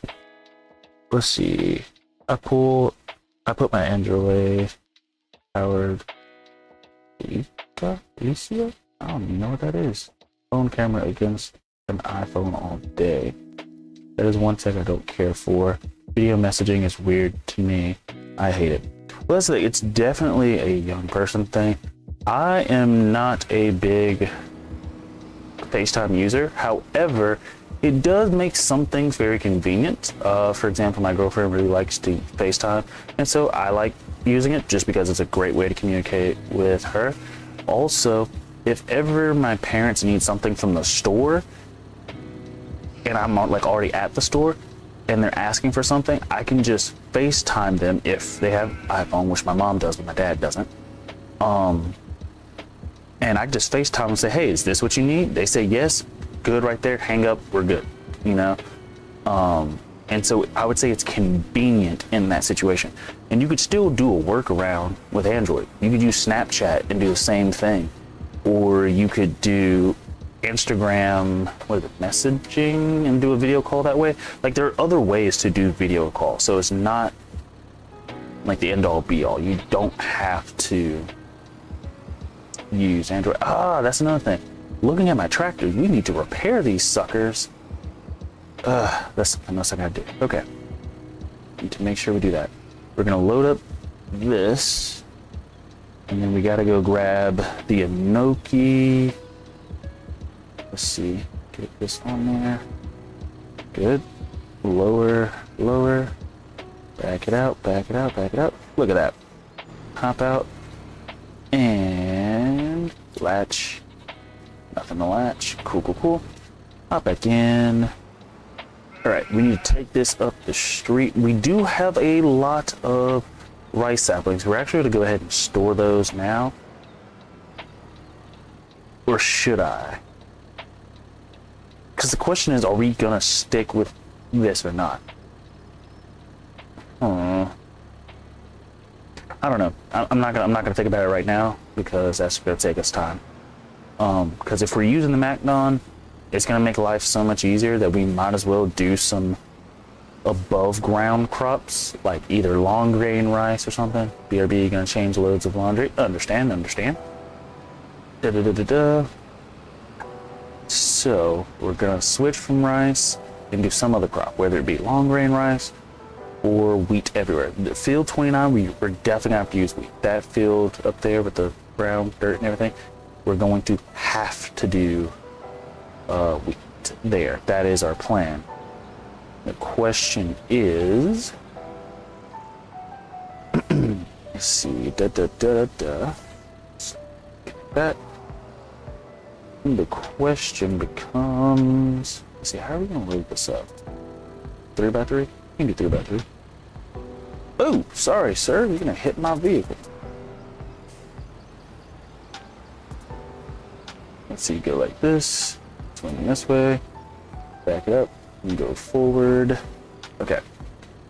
Let's see, I put my Android powered Alicia? I don't even know what that is. Phone camera against an iPhone all day. That is one thing I don't care for. Video messaging is weird to me. I hate it. Well, that's the thing. It's definitely a young person thing. I am not a big FaceTime user. However, it does make some things very convenient. For example, my girlfriend really likes to FaceTime, and so I like using it just because it's a great way to communicate with her. Also, if ever my parents need something from the store, and I'm like already at the store and they're asking for something, I can just FaceTime them if they have iPhone, which my mom does, but my dad doesn't. And I just FaceTime and say, hey, is this what you need? They say yes, good right there, hang up, we're good, you know? And so I would say it's convenient in that situation. And you could still do a workaround with Android. You could use Snapchat and do the same thing. Or you could do Instagram, messaging, and do a video call that way. Like, there are other ways to do video call, so it's not like the end all be all. You don't have to use Android. That's another thing. Looking at my tractor, we need to repair these suckers. That's something else I gotta do. Okay, need to make sure we do that. We're gonna load up this, and then we gotta go grab the Inoki. Let's see, get this on there. Good. Lower. Back it out. Look at that. Hop out. And latch. Nothing to latch. Cool. Hop back in. Alright, we need to take this up the street. We do have a lot of rice saplings. We're actually going to go ahead and store those now. Or should I? Because the question is, are we going to stick with this or not? I don't know. I'm not gonna think about it right now because that's gonna take us time. Because if we're using the Macdon, it's gonna make life so much easier that we might as well do some above ground crops, like either long grain rice or something. BRB gonna change loads of laundry. Understand. So we're gonna switch from rice and do some other crop, whether it be long grain rice or wheat everywhere. The field 29, we're definitely gonna have to use wheat. That field up there with the brown dirt and everything, we're going to have to do wheat there. That is our plan. The question is, Let's see. That. And the question becomes, let's see, how are we gonna load this up? 3x3? You can do 3x3. Oh, sorry, sir. You're gonna hit my vehicle. Let's see, go like this, swing this way, back it up, and go forward. Okay,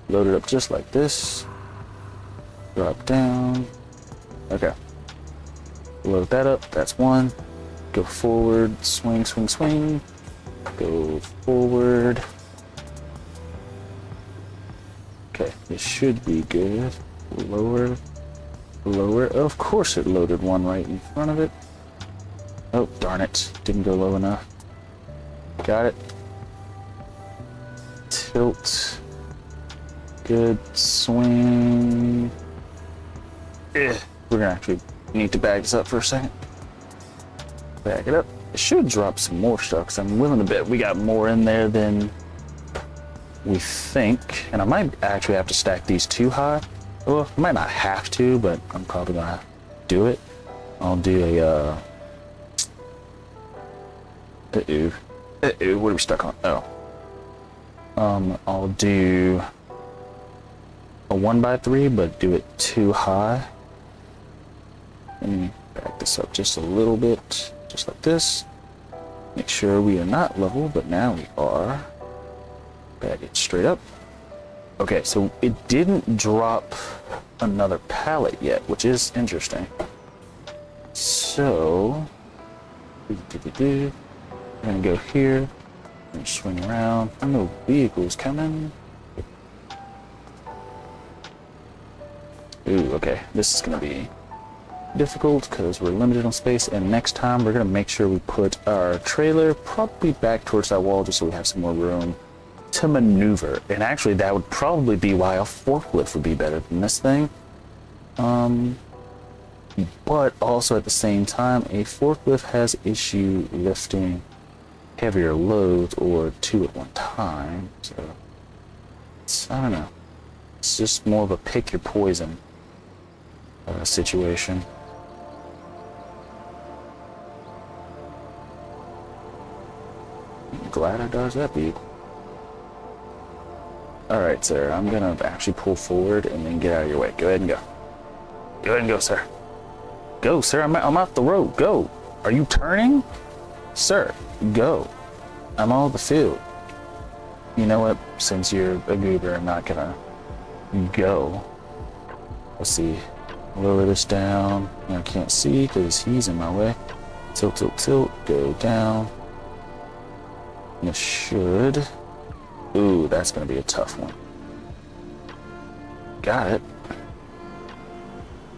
load it up just like this, drop down. Okay, load that up, that's one. Go forward, swing, swing, swing, go forward. Okay, this should be good. Lower, lower. Of course it loaded one right in front of it. Oh, darn it. Didn't go low enough. Got it. Tilt. Good. Swing. We're gonna actually need to back this up for a second. Back it up. It should drop some more stuff, because I'm willing to bet we got more in there than we think. And I might actually have to stack these too high. Well, I might not have to, but I'm probably gonna do it. I'll do a what are we stuck on? Oh. I'll do a 1x3, but do it too high. Let me back this up just a little bit, just like this. Make sure we are not level, but now we are. Back it straight up. Okay, so it didn't drop another pallet yet, which is interesting. So, we're gonna go here and swing around. I know vehicles coming. Ooh, okay. This is gonna be difficult because we're limited on space, and next time we're gonna make sure we put our trailer probably back towards that wall just so we have some more room to maneuver. And actually that would probably be why a forklift would be better than this thing. But also at the same time, a forklift has issue lifting heavier loads or two at one time. So I don't know. It's just more of a pick your poison situation. I'm glad I dodged that vehicle. Alright, sir. I'm gonna actually pull forward and then get out of your way. Go ahead and go. Go ahead and go, sir. Go, sir. I'm off the road. Go. Are you turning? Sir, go. I'm all the field. You know what? Since you're a goober, I'm not gonna go. Let's see. Lower this down. I can't see because he's in my way. Tilt, tilt, tilt. Go down. And it should. Ooh, that's gonna be a tough one. Got it.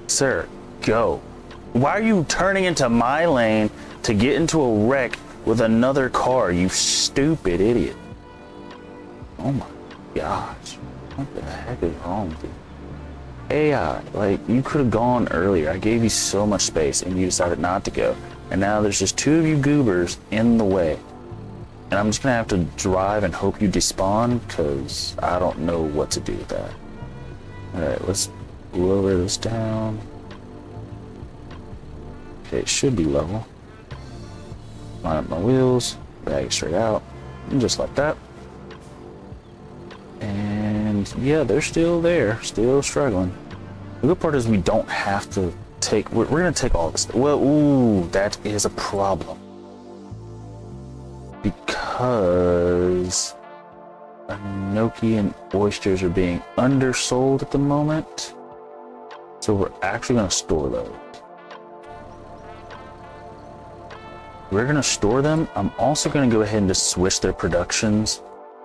Sir, go. Why are you turning into my lane to get into a wreck with another car, you stupid idiot? Oh my gosh. What the heck is wrong with you? AI, like, you could have gone earlier. I gave you so much space and you decided not to go. And now there's just two of you goobers in the way. And I'm just gonna have to drive and hope you despawn, because I don't know what to do with that. Alright, let's lower this down. Okay, it should be level. Line up my wheels, bag it straight out, and just like that. And yeah, they're still there, still struggling. The good part is we don't have to take, we're gonna take all this. Well, ooh, that is a problem. Because gnocchi and oysters are being undersold at the moment. So we're actually gonna store those. We're gonna store them. I'm also gonna go ahead and just switch their productions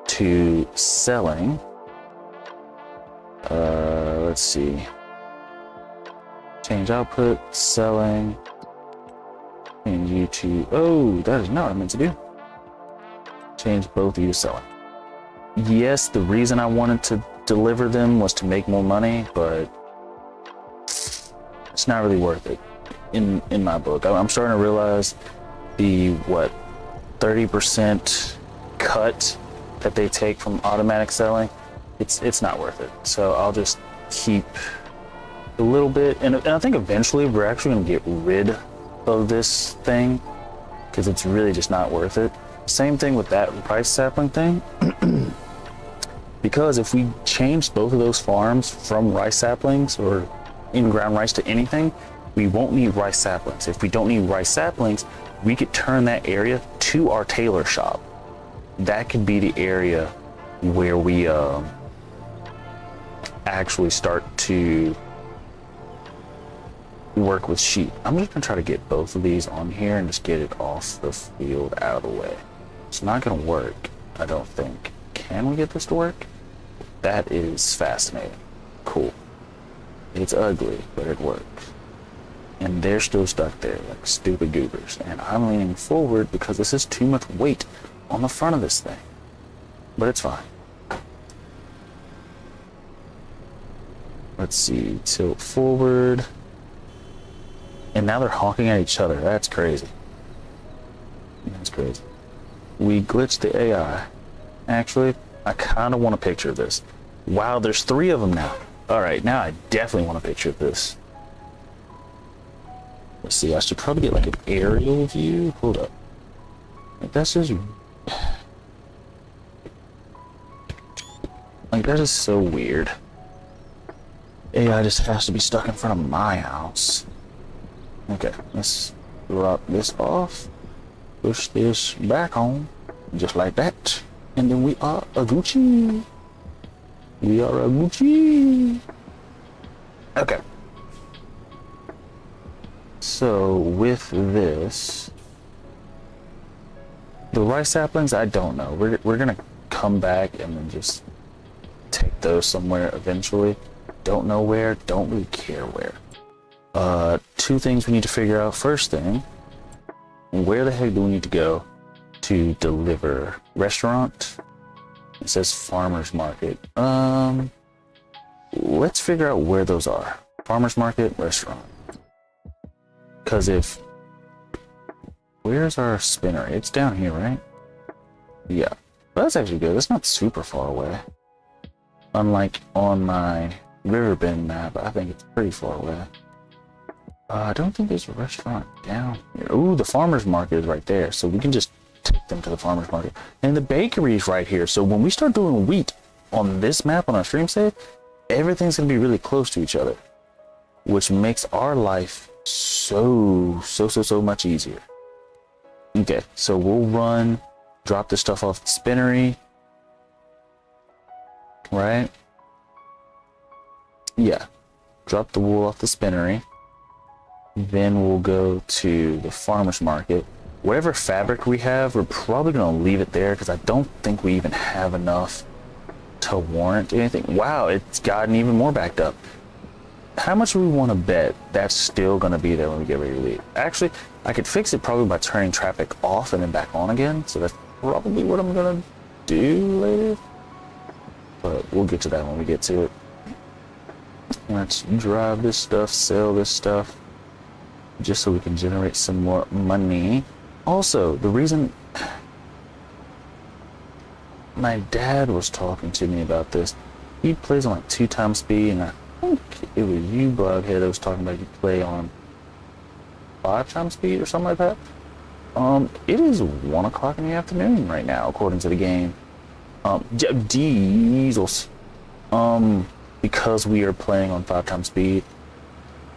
to selling. Let's see. Change output, selling. Change you to, oh, that is not what I meant to do. Change both of you to selling. Yes, the reason I wanted to deliver them was to make more money, but it's not really worth it in my book. I'm starting to realize the 30% cut that they take from automatic selling, it's not worth it. So I'll just keep a little bit, and I think eventually we're actually going to get rid of this thing because it's really just not worth it. Same thing with that rice sapling thing. Because if we change both of those farms from rice saplings or in-ground rice to anything, we won't need rice saplings. If we don't need rice saplings, we could turn that area to our tailor shop. That could be the area where we actually start to work with sheep. I'm just gonna try to get both of these on here and just get it off the field out of the way. It's not gonna work, I don't think. Can we get this to work? That is fascinating. Cool. It's ugly, but it works. And they're still stuck there like stupid goobers. And I'm leaning forward because this is too much weight on the front of this thing. But it's fine. Let's see, tilt forward. And now they're honking at each other. That's crazy. That's crazy. We glitched the AI. Actually, I kind of want a picture of this. Wow, there's 3 of them now. All right, now I definitely want a picture of this. Let's see, I should probably get like an aerial view. Hold up. Like, that's just... Like, that is so weird. AI just has to be stuck in front of my house. Okay, let's drop this off. Push this back on. Just like that. And then we are a Gucci. We are a Gucci. Okay. So with this, the rice saplings, I don't know. We're gonna come back and then just take those somewhere eventually. Don't know where. Don't really care where. 2 things we need to figure out. First thing, where the heck do we need to go to deliver? Restaurant? It says farmer's market. Let's figure out where those are. Farmer's market, restaurant. Because if... Where's our spinner? It's down here, right? Yeah. Well, that's actually good. That's not super far away. Unlike on my Riverbend map, I think it's pretty far away. I don't think there's a restaurant down here. Ooh, the farmer's market is right there. So we can just take them to the farmer's market. And the bakery is right here. So when we start doing wheat on this map on our stream save, everything's going to be really close to each other. Which makes our life so much easier. Okay, so we'll run, drop this stuff off the spinnery. Right? Yeah. Drop the wool off the spinnery. Then we'll go to the farmer's market. Whatever fabric we have, we're probably going to leave it there because I don't think we even have enough to warrant anything. Wow, it's gotten even more backed up. How much do we want to bet that's still going to be there when we get ready to leave? Actually, I could fix it probably by turning traffic off and then back on again. So that's probably what I'm going to do later. But we'll get to that when we get to it. Let's drive this stuff, sell this stuff. Just so we can generate some more money. Also, the reason my dad was talking to me about this, he plays on like 2 times speed, and I think it was you, Bloghead, that was talking about you play on 5 times speed or something like that. It is 1 o'clock in the afternoon right now, according to the game. Diesels. Because we are playing on 5 times speed.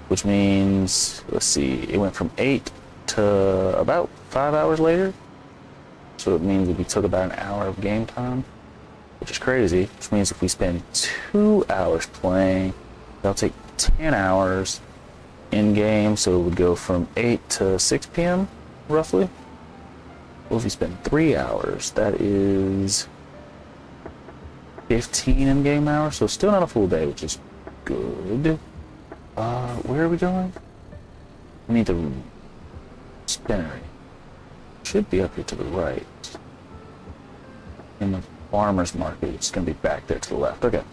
Which means, let's see, it went from 8 to about 5 hours later. So it means that we took about an hour of game time, which is crazy. Which means if we spend 2 hours playing, that'll take 10 hours in game. So it would go from 8 to 6 p.m. roughly. Well, if you spend 3 hours, that is 15 in game hours. So still not a full day, which is good. Where are we going? We need the spinnery. Should be up here to the right. In the farmer's market, it's going to be back there to the left. Okay.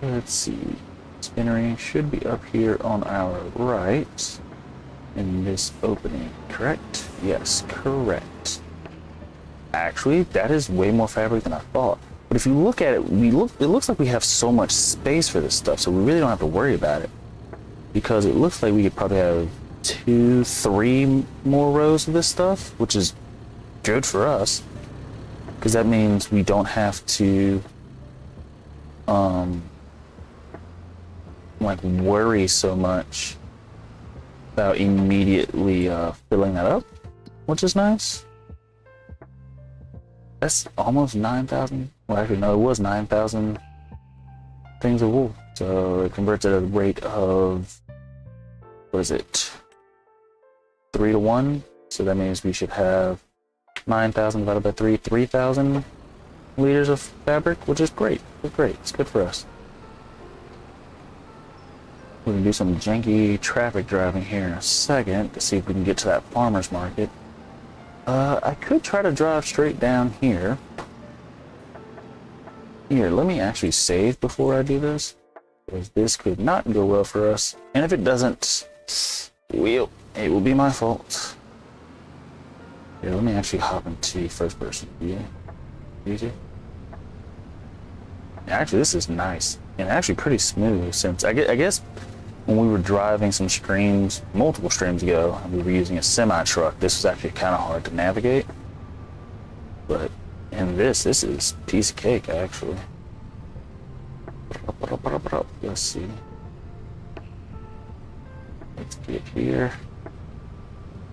Let's see. Spinnery should be up here on our right. In this opening, correct? Yes, correct. Actually, that is way more fabric than I thought. But if you look at it, it looks like we have so much space for this stuff, so we really don't have to worry about it. Because it looks like we could probably have 2, 3 more rows of this stuff, which is good for us. Because that means we don't have to like worry so much about immediately filling that up, which is nice. That's almost 9,000. Well, actually, no, it was 9,000 things of wool. So it converts at a rate of, what is it, 3 to 1. So that means we should have 9,000 divided by 3, 3,000 liters of fabric, which is great. It's great. It's good for us. We're gonna do some janky traffic driving here in a second to see if we can get to that farmer's market. I could try to drive straight down here. Here, let me actually save before I do this, because this could not go well for us. And if it doesn't, well, it will be my fault. Here, let me actually hop into first person. Yeah, easy. Actually, this is nice and actually pretty smooth. Since I guess when we were driving some streams, multiple streams ago, and we were using a semi truck, this was actually kind of hard to navigate. But in this is a piece of cake, actually. Let's see. Let's get here.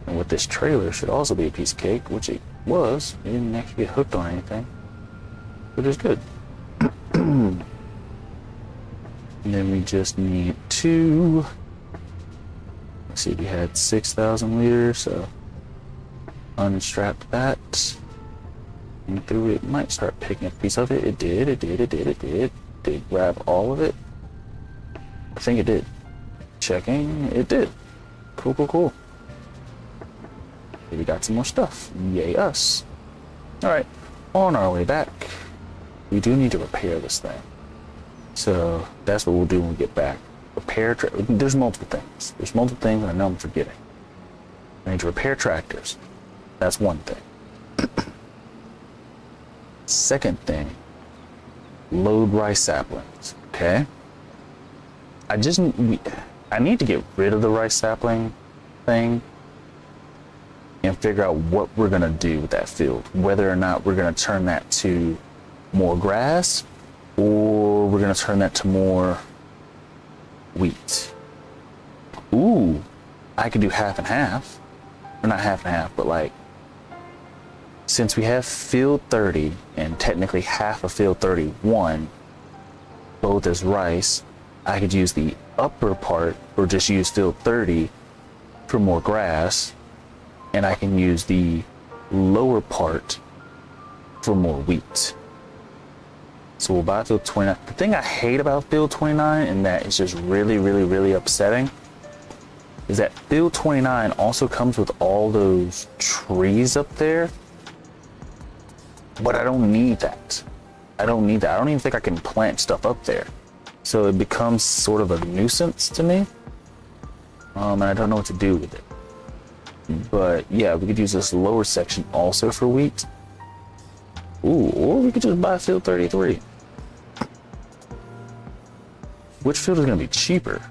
And with this trailer should also be a piece of cake, which it was. It didn't actually get hooked on anything, which is good. And then we just need to, let's see, we had 6,000 liters, so unstrap that. And through it might start picking up a piece of it. It did. Did grab all of it? I think it did. Checking, it did. Cool. Okay, we got some more stuff. Yay us. Alright, on our way back, we do need to repair this thing. So that's what we'll do when we get back. Repair, there's multiple things. There's multiple things I know I'm forgetting. I need to repair tractors. That's one thing. Second thing, load rice saplings, okay? I need to get rid of the rice sapling thing and figure out what we're gonna do with that field. Whether or not we're gonna turn that to more grass, or we're gonna turn that to more wheat. Ooh, I could do half and half. Or not half and half, but like, since we have field 30 and technically half of field 31, both as rice, I could use the upper part or just use field 30 for more grass, and I can use the lower part for more wheat. So we'll buy field 29. The thing I hate about field 29, and that is just really upsetting, is that field 29 also comes with all those trees up there. But I don't need that. I don't even think I can plant stuff up there. So it becomes sort of a nuisance to me. And I don't know what to do with it. But yeah, we could use this lower section also for wheat. Ooh, or we could just buy field 33. Which field is going to be cheaper?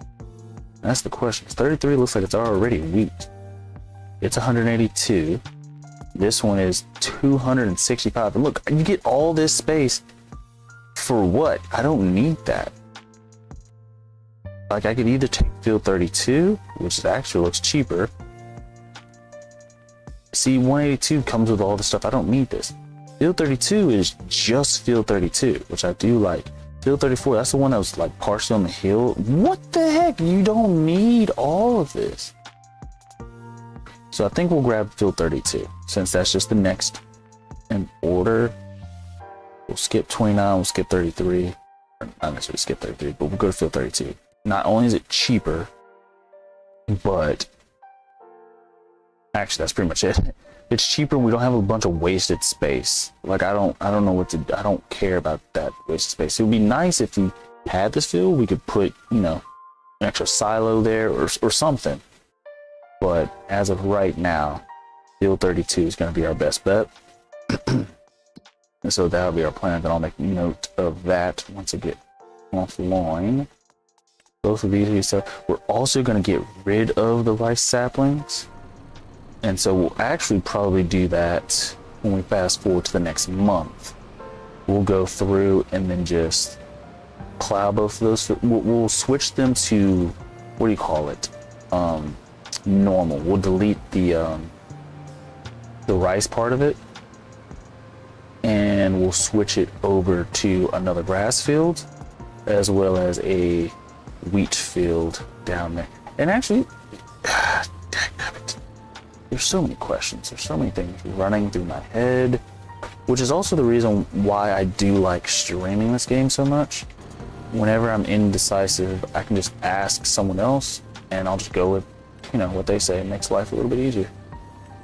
That's the question. 33 looks like it's already wheat. It's 182. This one is 265. And look, you get all this space for what? I don't need that. Like, I could either take field 32, which actually looks cheaper. See, 182 comes with all the stuff. I don't need this. Field 32 is just field 32, which I do like. Field 34, that's the one that was like partially on the hill. What the heck? You don't need all of this. So I think we'll grab field 32, since that's just the next in order. We'll skip 29, we'll skip 33. Not necessarily skip 33, but we'll go to field 32. Not only is it cheaper, but actually that's pretty much it. It's cheaper and we don't have a bunch of wasted space. Like I don't know what to, I don't care about that wasted space. It would be nice if we had this field, we could put, you know, an extra silo there or something. But as of right now, field 32 is going to be our best bet. And so that'll be our plan. Then I'll make note of that once I get offline. Both of these, so we're also going to get rid of the rice saplings. And so we'll actually probably do that when we fast forward to the next month. We'll go through and then just plow both of those. We'll switch them to, what do you call it? Normal. We'll delete the rice part of it, and we'll switch it over to another grass field, as well as a wheat field down there. And actually, there's so many questions. There's so many things running through my head, which is also the reason why I do like streaming this game so much. Whenever I'm indecisive, I can just ask someone else, and I'll just go with, what they say. It makes life a little bit easier.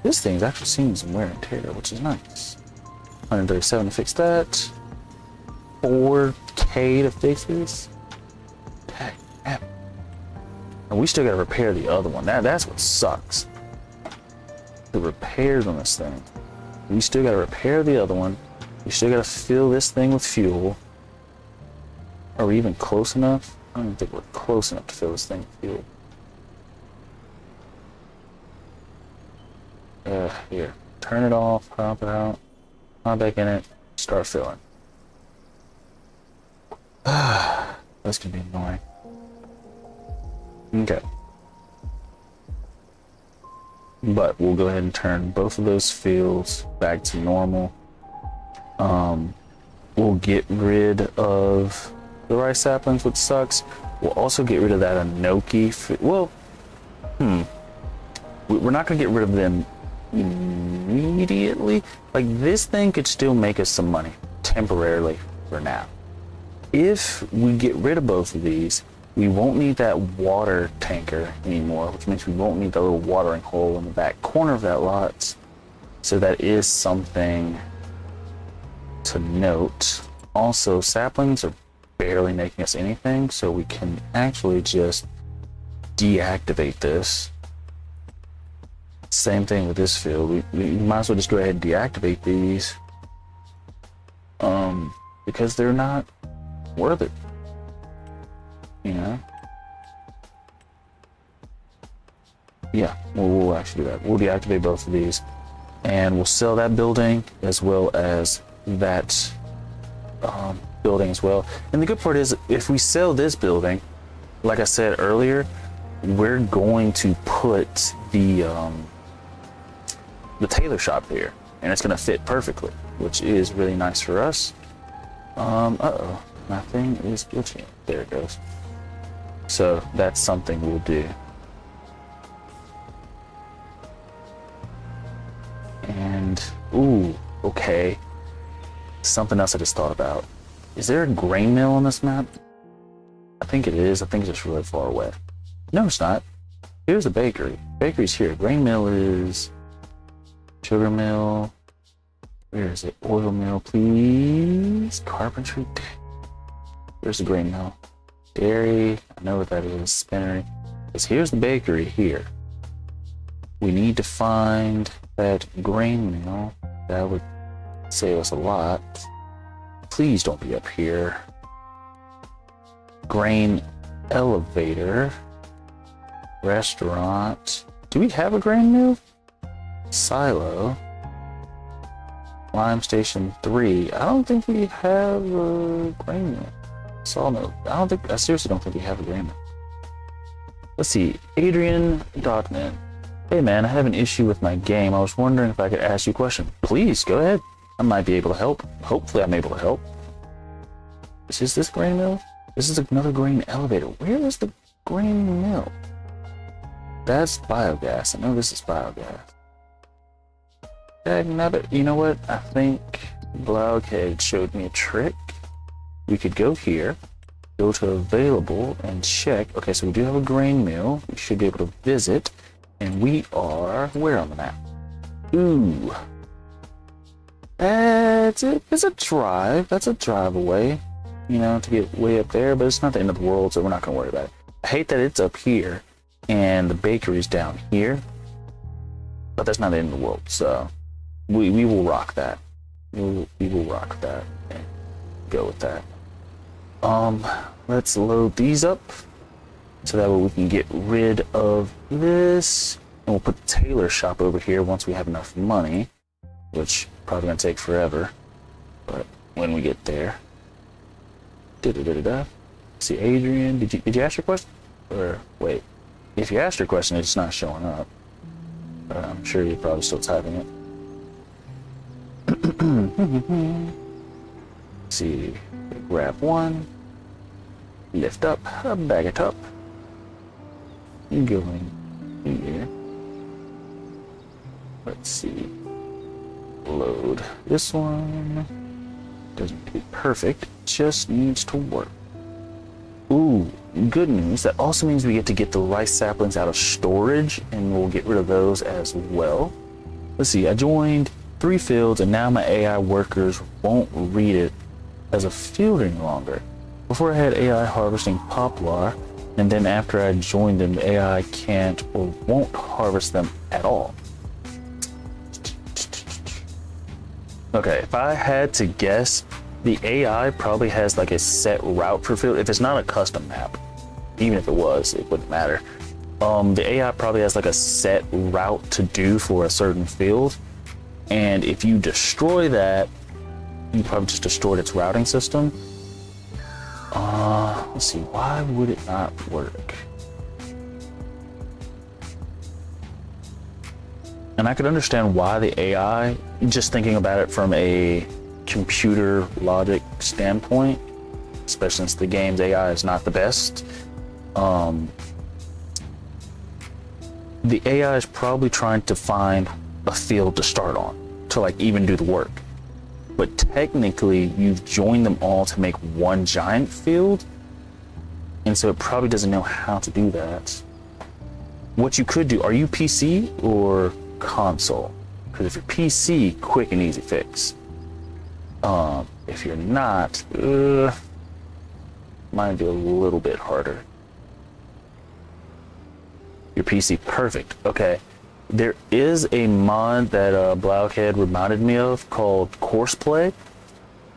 This thing's actually seen some wear and tear, which is nice. 137 to fix that. 4K to fix this. Dang, man. And we still gotta repair the other one. That's what sucks. The repairs on this thing. We still gotta repair the other one. We still gotta fill this thing with fuel. Are we even close enough? I don't even think we're close enough to fill this thing with fuel. Here. Turn it off, pop it out, pop back in it, start filling. That's gonna be annoying. Okay. But we'll go ahead and turn both of those fields back to normal. We'll get rid of the rice saplings, which sucks. We'll also get rid of that enoki. We're not gonna get rid of them immediately. Like, this thing could still make us some money temporarily for now. If we get rid of both of these, we won't need that water tanker anymore, which means we won't need the little watering hole in the back corner of that lot. So that is something to note. Also, saplings are barely making us anything, so we can actually just deactivate this. Same thing with this field. We might as well just go ahead and deactivate these, because they're not worth it, Yeah, we'll actually do that. We'll deactivate both of these, and we'll sell that building as well as that building as well. And the good part is, if we sell this building, like I said earlier, we're going to put the tailor shop here, and it's going to fit perfectly, which is really nice for us. Uh-oh, my thing is glitching. There it goes. So that's something we'll do. And, ooh, okay. Something else I just thought about. Is there a grain mill on this map? I think it is. I think it's just really far away. No, it's not. Here's a bakery. Bakery's here. Grain mill is... Sugar mill. Where is it? Oil mill, please. Carpentry. Where's the grain mill? Dairy. I know what that is. Spinnery. Because here's the bakery here. We need to find that grain mill. That would save us a lot. Please don't be up here. Grain elevator. Restaurant. Do we have a grain mill? Silo. Lime Station 3. I don't think we have a grain mill. Sawmill. I seriously don't think we have a grain mill. Let's see. Adrian.net. Hey man, I have an issue with my game. I was wondering if I could ask you a question. Please, go ahead. I might be able to help. Hopefully I'm able to help. Is this grain mill? This is another grain elevator. Where is the grain mill? That's biogas. I know this is biogas. You know what? I think Blockhead showed me a trick. We could go here, go to available, and check. Okay, so we do have a grain mill. We should be able to visit. And we are where on the map? Ooh. It's a drive. That's a drive away, to get way up there, but it's not the end of the world, so we're not going to worry about it. I hate that it's up here and the bakery's down here, but that's not the end of the world, so we will rock that. We will rock that and go with that. Let's load these up so that way we can get rid of this, and we'll put the tailor shop over here once we have enough money, which probably gonna take forever, but when we get there. See, Adrian, did you ask your question? Or wait, if you asked your question, it's not showing up. I'm sure you're probably still typing it. See, grab one, lift up, bag it up, going here. Let's see, load this one. Doesn't need to be perfect, just needs to work. Ooh, good news. That also means we get to get the rice saplings out of storage, and we'll get rid of those as well. Let's see, I joined 3 fields, and now my AI workers won't read it as a field any longer. Before I had AI harvesting poplar, and then after I joined them, the AI can't or won't harvest them at all. Okay, if I had to guess, the AI probably has like a set route for field. If it's not a custom map, even if it was, it wouldn't matter. The AI probably has like a set route to do for a certain field. And if you destroy that, you probably just destroyed its routing system. Let's see, why would it not work? And I could understand why the AI, just thinking about it from a computer logic standpoint, especially since the game's AI is not the best. The AI is probably trying to find a field to start on, to like even do the work. But technically, you've joined them all to make one giant field, and so it probably doesn't know how to do that. What you could do, are you PC or console? Because if you're PC, quick and easy fix. If you're not, might be a little bit harder. Your PC, perfect. Okay, there is a mod that Blockhead reminded me of called Courseplay,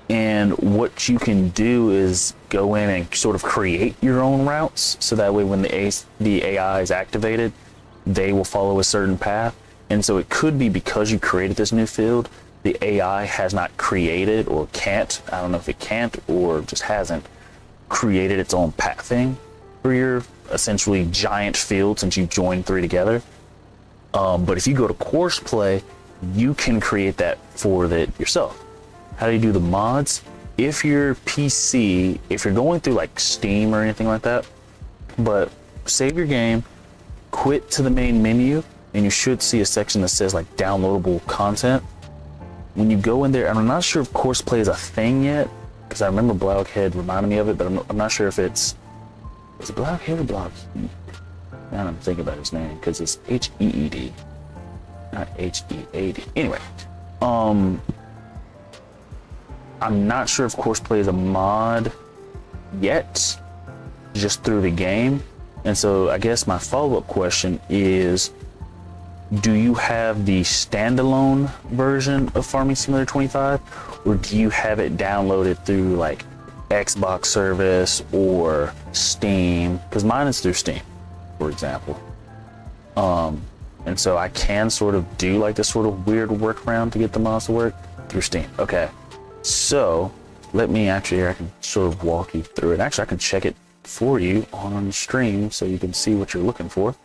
and what you can do is go in and sort of create your own routes, so that way when the AI is activated, they will follow a certain path. And so it could be because you created this new field, the AI has not created or can't, I don't know if it can't or just hasn't created its own pathing for your essentially giant field since you joined 3 together. But if you go to Courseplay, you can create that for that yourself. How do you do the mods? If you're PC, if you're going through like Steam or anything like that, but save your game, quit to the main menu, and you should see a section that says like downloadable content. When you go in there, and I'm not sure if Courseplay is a thing yet, because I remember Blockhead reminded me of it, but I'm not sure if it's, is it Blockhead or Blockheed? Now I'm thinking about his name, because it's H-E-E-D, not H-E-A-D. Anyway, I'm not sure if Courseplay is a mod yet, just through the game. And so I guess my follow-up question is, do you have the standalone version of Farming Simulator 25, or do you have it downloaded through like Xbox service or Steam? Because mine is through Steam, for example. And so I can sort of do like this sort of weird workaround to get the mods to work through Steam. Okay, so let me actually, I can sort of walk you through it. Actually, I can check it for you on stream so you can see what you're looking for.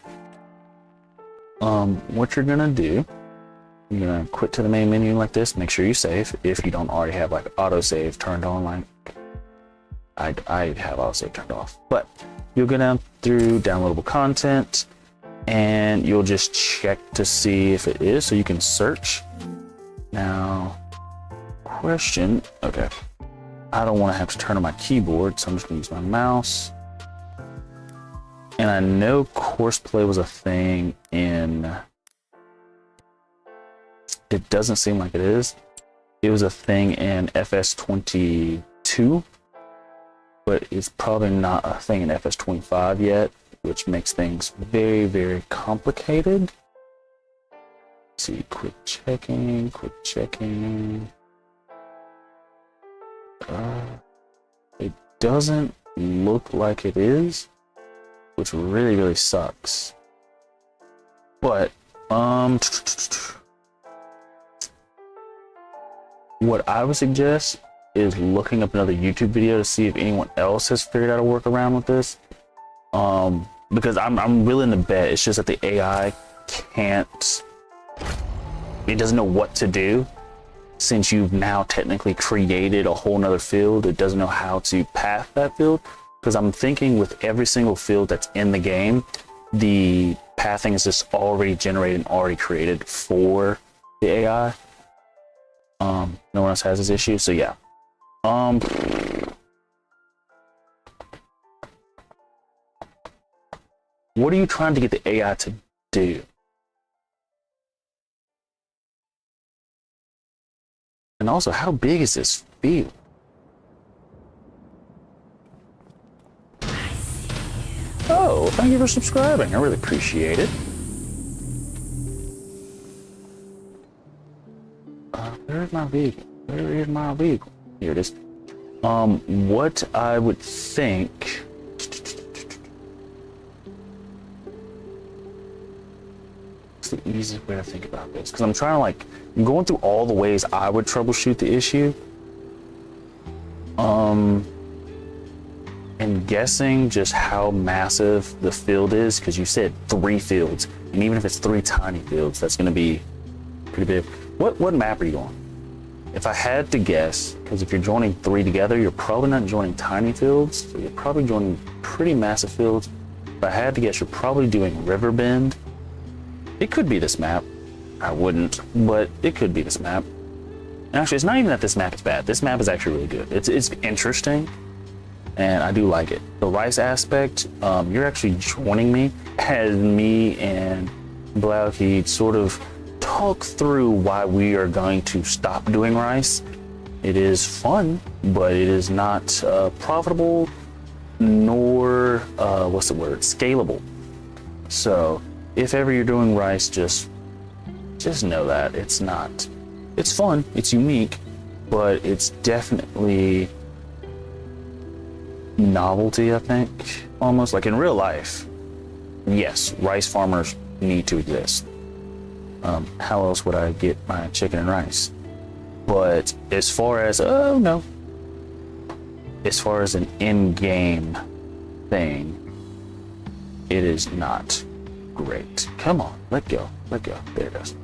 What you're gonna do, you're gonna quit to the main menu like this, make sure you save if you don't already have like autosave turned on. Like I have autosave turned off, but you'll go down through downloadable content and you'll just check to see if it is, so you can search. Now, question, okay, I don't want to have to turn on my keyboard, so I'm just gonna use my mouse. And I know Courseplay was a thing in, it doesn't seem like it is. It was a thing in FS22, but it's probably not a thing in FS25 yet, which makes things very, very complicated. Let's see, quick checking. It doesn't look like it is, which really, really sucks. But, what I would suggest is looking up another YouTube video to see if anyone else has figured out a workaround with this. Because I'm willing to bet it's just that the AI can't, it doesn't know what to do. Since you've now technically created a whole nother field, it doesn't know how to path that field. Because I'm thinking with every single field that's in the game, the pathing is just already generated and already created for the AI. No one else has this issue, so yeah. What are you trying to get the AI to do? And also, how big is this field? Oh, thank you for subscribing. I really appreciate it. Where's my vehicle? Where is my vehicle? Here it is. What I would think. What's the easiest way to think about this? Because I'm trying to I'm going through all the ways I would troubleshoot the issue. And guessing just how massive the field is, because you said 3 fields, and even if it's 3 tiny fields, that's going to be pretty big. What map are you on? If I had to guess, because if you're joining 3 together, you're probably not joining tiny fields, so you're probably joining pretty massive fields. If I had to guess, you're probably doing Riverbend. It could be this map. I wouldn't, but it could be this map. And actually, it's not even that this map is bad. This map is actually really good. It's interesting, and I do like it. The rice aspect, you're actually joining me as me and Blaukeed sort of talk through why we are going to stop doing rice. It is fun, but it is not profitable, nor what's the word, scalable. So if ever you're doing rice, just know that it's not. It's fun, it's unique, but it's definitely novelty, I think. Almost like in real life, yes, rice farmers need to exist. How else would I get my chicken and rice? But as far as, as far as an in-game thing, it is not great. Come on, let go. There it goes.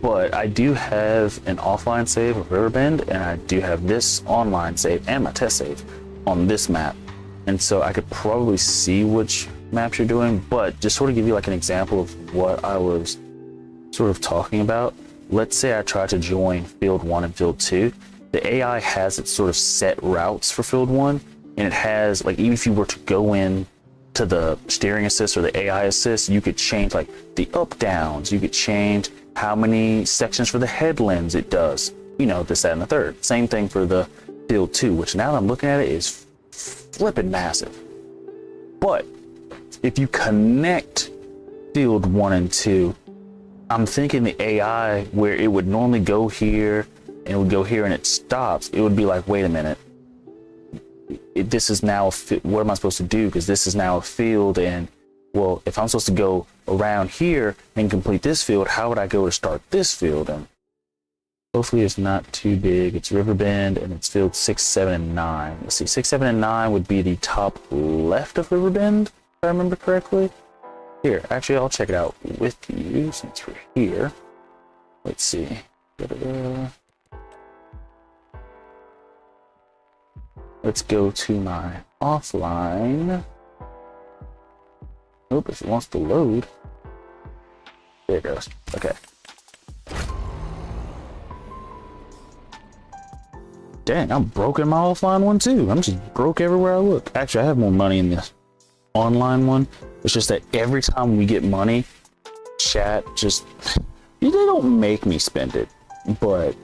But I do have an offline save of Riverbend, and I do have this online save and my test save on this map. And so I could probably see which maps you're doing, but just sort of give you like an example of what I was sort of talking about. Let's say I try to join field 1 and field 2. The AI has its sort of set routes for field 1, and it has, like, even if you were to go in to the steering assist or the AI assist, you could change like the up downs, you could change how many sections for the headlands it does, this, that, and the third. Same thing for the field 2, which now that I'm looking at it is flipping massive. But if you connect field 1 and 2, I'm thinking the AI, where it would normally go here and it would go here and it stops, it would be like, wait a minute, this is now what am I supposed to do? Because this is now a field, and well, if I'm supposed to go around here and complete this field, how would I go to start this field? And hopefully it's not too big. It's Riverbend, and it's field 6, 7, and 9. Let's see, 6, 7, and 9 would be the top left of Riverbend, if I remember correctly. Here, actually, I'll check it out with you since we're here. Let's see. Let's go to my offline. Nope, if it wants to load. There it goes. Okay. Dang, I'm broke in my offline one too. I'm just broke everywhere I look. Actually, I have more money in this online one. It's just that every time we get money, chat just, they don't make me spend it, but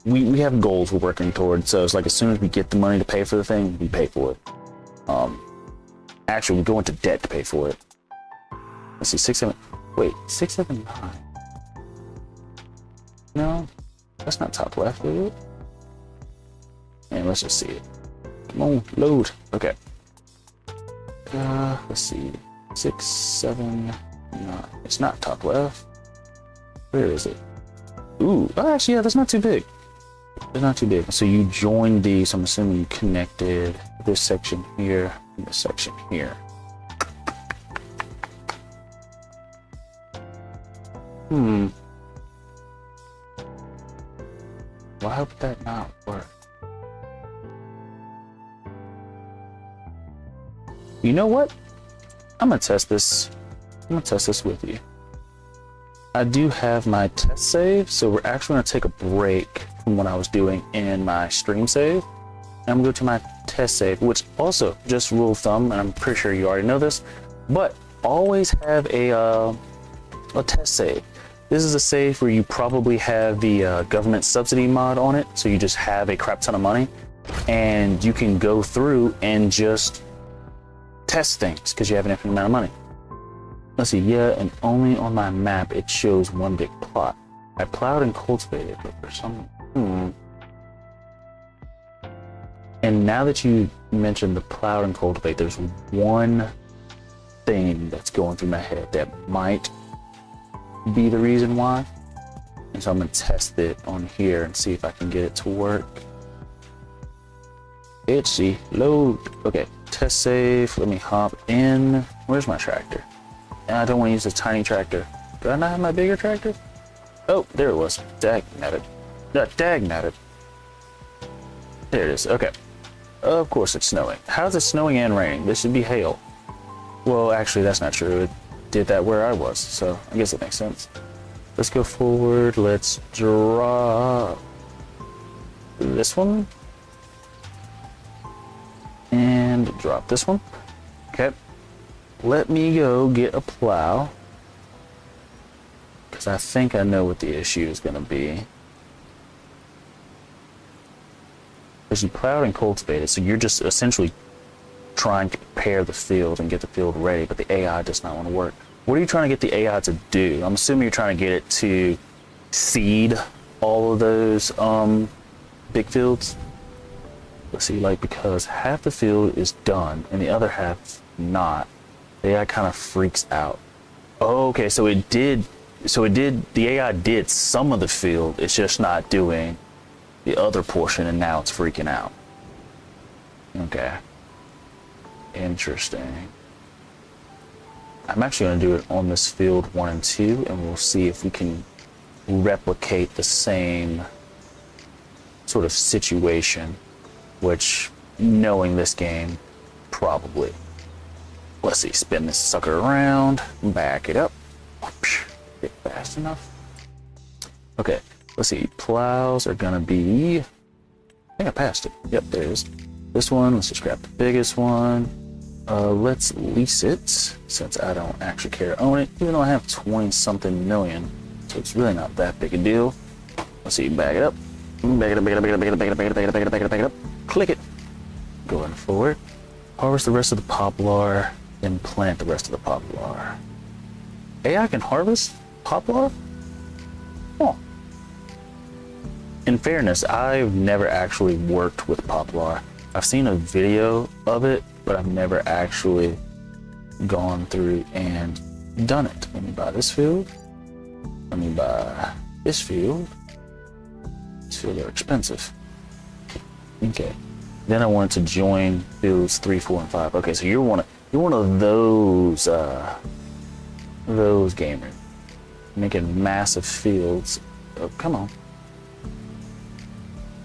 we have goals we're working towards. So it's like, as soon as we get the money to pay for the thing, we pay for it. Actually, we go into debt to pay for it. Let's see, 6, 7, wait, 6, 7, 9. No, That's not top left, is it? And let's just see it. Come on, load. Okay. Let's see. 6, 7, 9. It's not top left. Where is it? Ooh, oh, actually, yeah, that's not too big. It's not too big. So you joined these. I'm assuming you connected this section here and this section here. Why would that not work? You know what? I'm gonna test this. I'm gonna test this with you. I do have my test save, so we're actually gonna take a break from what I was doing in my stream save. And I'm gonna go to my test save, which also, just rule of thumb, and I'm pretty sure you already know this, but always have a test save. This is a save where you probably have the government subsidy mod on it, so you just have a crap ton of money, and you can go through and just test things because you have an infinite amount of money. Let's see, yeah, and only on my map it shows one big plot. I plowed and cultivated, but for some... And now that you mentioned the plow and cultivate, there's one thing that's going through my head that might be the reason why. And so I'm gonna test it on here and see if I can get it to work. Itchy, load. Okay, test save. Let me hop in. Where's my tractor? And I don't want to use a tiny tractor. Do I not have my bigger tractor? Oh, there it was. Dag-natted. Dag-natted. There it is. Okay. Of course it's snowing. How's it snowing and raining? This should be hail. Well, actually, that's not true. It did that where I was, so I guess it makes sense. Let's go forward. Let's draw this one. And drop this one. Okay. Let me go get a plow, because I think I know what the issue is going to be. Because you plowed and cultivated, so you're just essentially trying to prepare the field and get the field ready, but the AI does not want to work. What are you trying to get the AI to do? I'm assuming you're trying to get it to seed all of those big fields. Let's see, like, because half the field is done and the other half not. The AI kind of freaks out. Oh, okay, so the AI did some of the field, it's just not doing the other portion, and now it's freaking out. Okay. Interesting. I'm actually going to do it on this field 1 and 2, and we'll see if we can replicate the same sort of situation, which, knowing this game, probably. Let's see, spin this sucker around, back it up. Get fast enough. Okay, let's see, plows are gonna be, I think I passed it. Yep, there it is. This one, let's just grab the biggest one. Let's lease it, since I don't actually care to own it, even though I have 20 something million, so it's really not that big a deal. Let's see, back it up. Back it up, back it up, back it up, back it up, back it up, back it up, back it up, back it up, back it up, back it up. Click it. Going forward. Harvest the rest of the poplar, then plant the rest of the poplar. AI can harvest poplar? Oh. In fairness, I've never actually worked with poplar. I've seen a video of it, but I've never actually gone through and done it. Let me buy this field. Let me buy this field. These fields are expensive. Okay. Then I wanted to join fields 3, 4, and 5. Okay, so you're one of those gamers making massive fields. Oh, come on.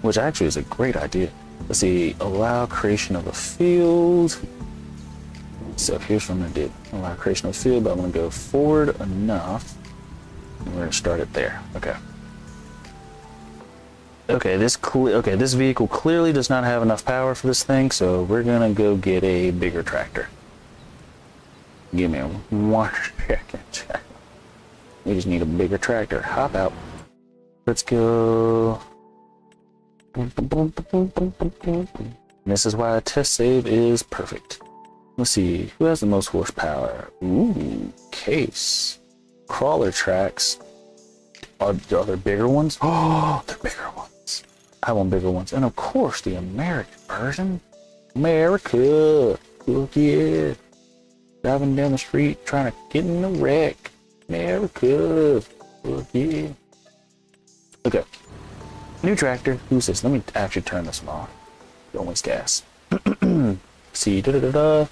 Which actually is a great idea. Let's see, allow creation of a field. So here's what I'm gonna do. Allow creation of a field, but I'm gonna go forward enough. And we're gonna start it there. Okay. Okay, this vehicle clearly does not have enough power for this thing, so we're gonna go get a bigger tractor. Give me 1 second. We just need a bigger tractor. Hop out. Let's go. This is why a test save is perfect. Let's see, who has the most horsepower? Ooh, Case. Crawler tracks. Are there bigger ones? Oh, they're bigger ones. I want bigger ones. And of course, the American version. America. Look, yeah. Driving down the street, trying to get in a wreck. America. Look, yeah. Okay. New tractor. Who's this? Let me actually turn this off. Don't waste gas. See, da-da-da-da.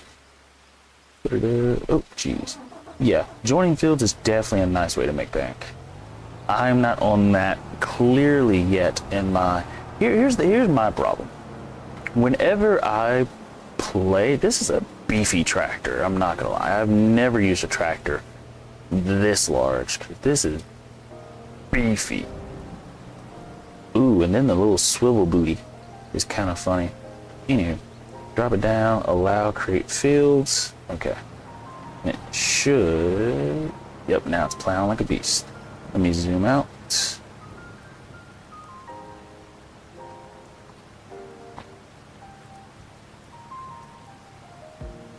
Oh, jeez. Yeah, joining fields is definitely a nice way to make bank. I'm not on that clearly yet in my... Here's my problem. Whenever I play... This is a beefy tractor, I'm not gonna lie. I've never used a tractor this large. This is beefy. Ooh, and then the little swivel booty is kind of funny. Anyway, drop it down, allow, create fields. Okay. And it should... Yep, now it's plowing like a beast. Let me zoom out.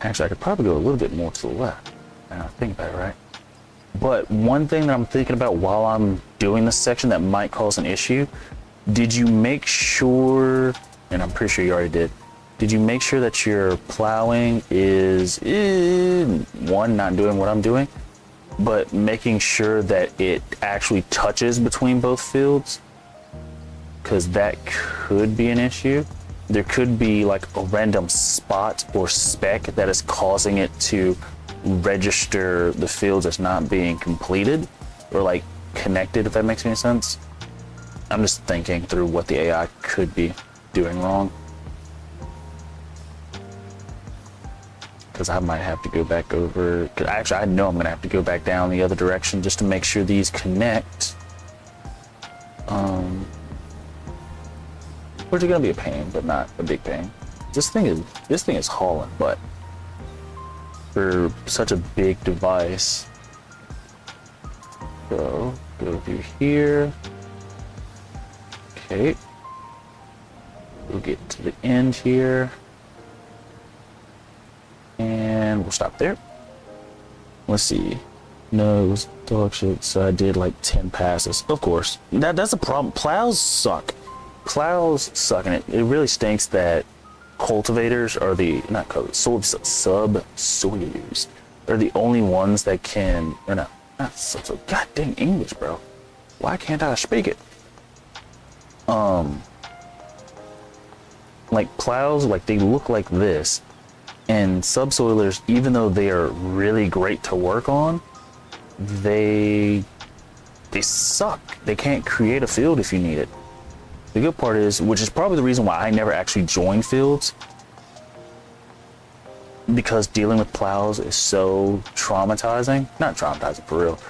Actually, I could probably go a little bit more to the left. Now I think about it, right? But one thing that I'm thinking about while I'm doing this section that might cause an issue, did you make sure, and I'm pretty sure you already did you make sure that your plowing is, one, not doing what I'm doing, but making sure that it actually touches between both fields? Because that could be an issue. There could be like a random spot or speck that is causing it to register the fields as not being completed or like connected, if that makes any sense. I'm just thinking through what the AI could be doing wrong. Because I might have to go back over, because actually I know I'm gonna have to go back down the other direction just to make sure these connect. Which is gonna be a pain, but not a big pain. This thing is hauling butt for such a big device. So go through here. Okay. We'll get to the end here. And we'll stop there. Let's see. No, it was dog shit, so I did like 10 passes. Of course. That's a problem. Plows suck. Plows suck, and it really stinks that cultivators are the, not subsoilers are the only ones that can, or not god dang English, bro. Why can't I speak it? Like plows, like they look like this. And subsoilers, even though they are really great to work on, they suck. They can't create a field if you need it. The good part is, which is probably the reason why I never actually joined fields, because dealing with plows is so traumatizing. Not traumatizing for real,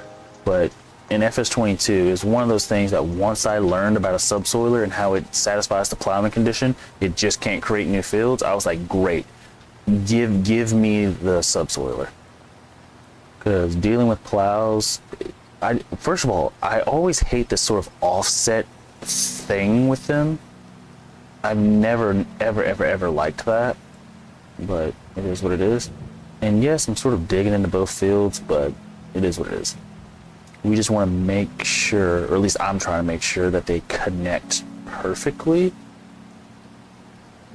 but in FS22 is one of those things that once I learned about a subsoiler and how it satisfies the plowing condition, it just can't create new fields. I was like, great. Give me the subsoiler, because dealing with plows, first of all, I always hate this sort of offset thing with them. I've never ever liked that, but it is what it is. And yes, I'm sort of digging into both fields, but it is what it is. We just want to make sure, or at least I'm trying to make sure, that they connect perfectly.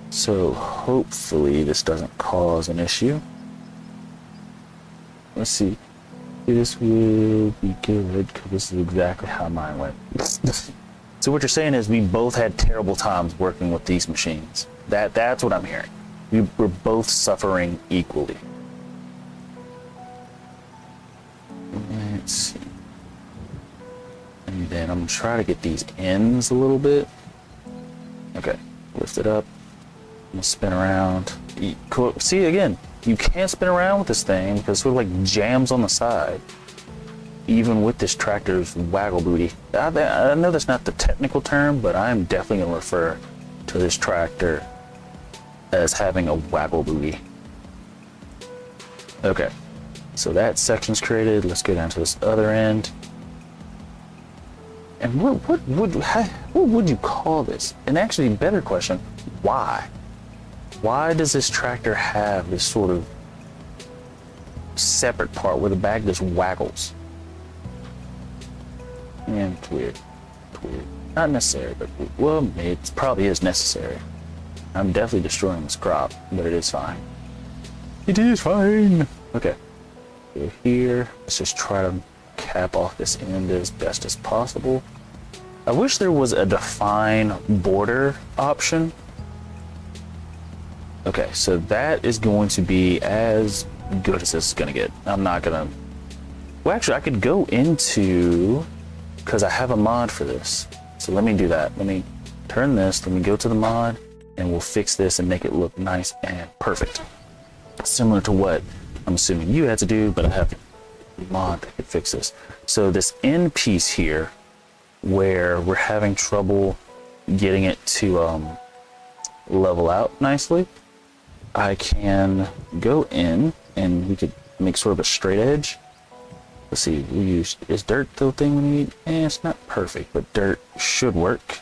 So hopefully this doesn't cause an issue. Let's see. This will be good, because this is exactly how mine went. So what you're saying is we both had terrible times working with these machines. That's what I'm hearing. We're both suffering equally. Let's see. And then I'm gonna try to get these ends a little bit. Okay, lift it up. I'm gonna spin around. See, again, you can't spin around with this thing because it sort of like jams on the side. Even with this tractor's waggle booty. I know that's not the technical term, but I'm definitely gonna refer to this tractor as having a waggle booty. Okay, so that section's created. Let's go down to this other end. And what would you call this? And actually, better question, why? Why does this tractor have this sort of separate part where the back just waggles? Yeah, it's weird. It's weird. Not necessary, but well, it probably is necessary. I'm definitely destroying this crop, but it is fine. It is fine. Okay. Go here. Let's just try to cap off this end as best as possible. I wish there was a define border option. Okay, so that is going to be as good as this is gonna get. I'm not gonna, well actually I could go into, because I have a mod for this. So let me do that. Let me turn this, let me go to the mod, and we'll fix this and make it look nice and perfect. Similar to what I'm assuming you had to do, but I have a mod that could fix this. So this end piece here, where we're having trouble getting it to level out nicely, I can go in and we could make sort of a straight edge. Let's see, we use, is dirt the thing we need? It's not perfect, but dirt should work.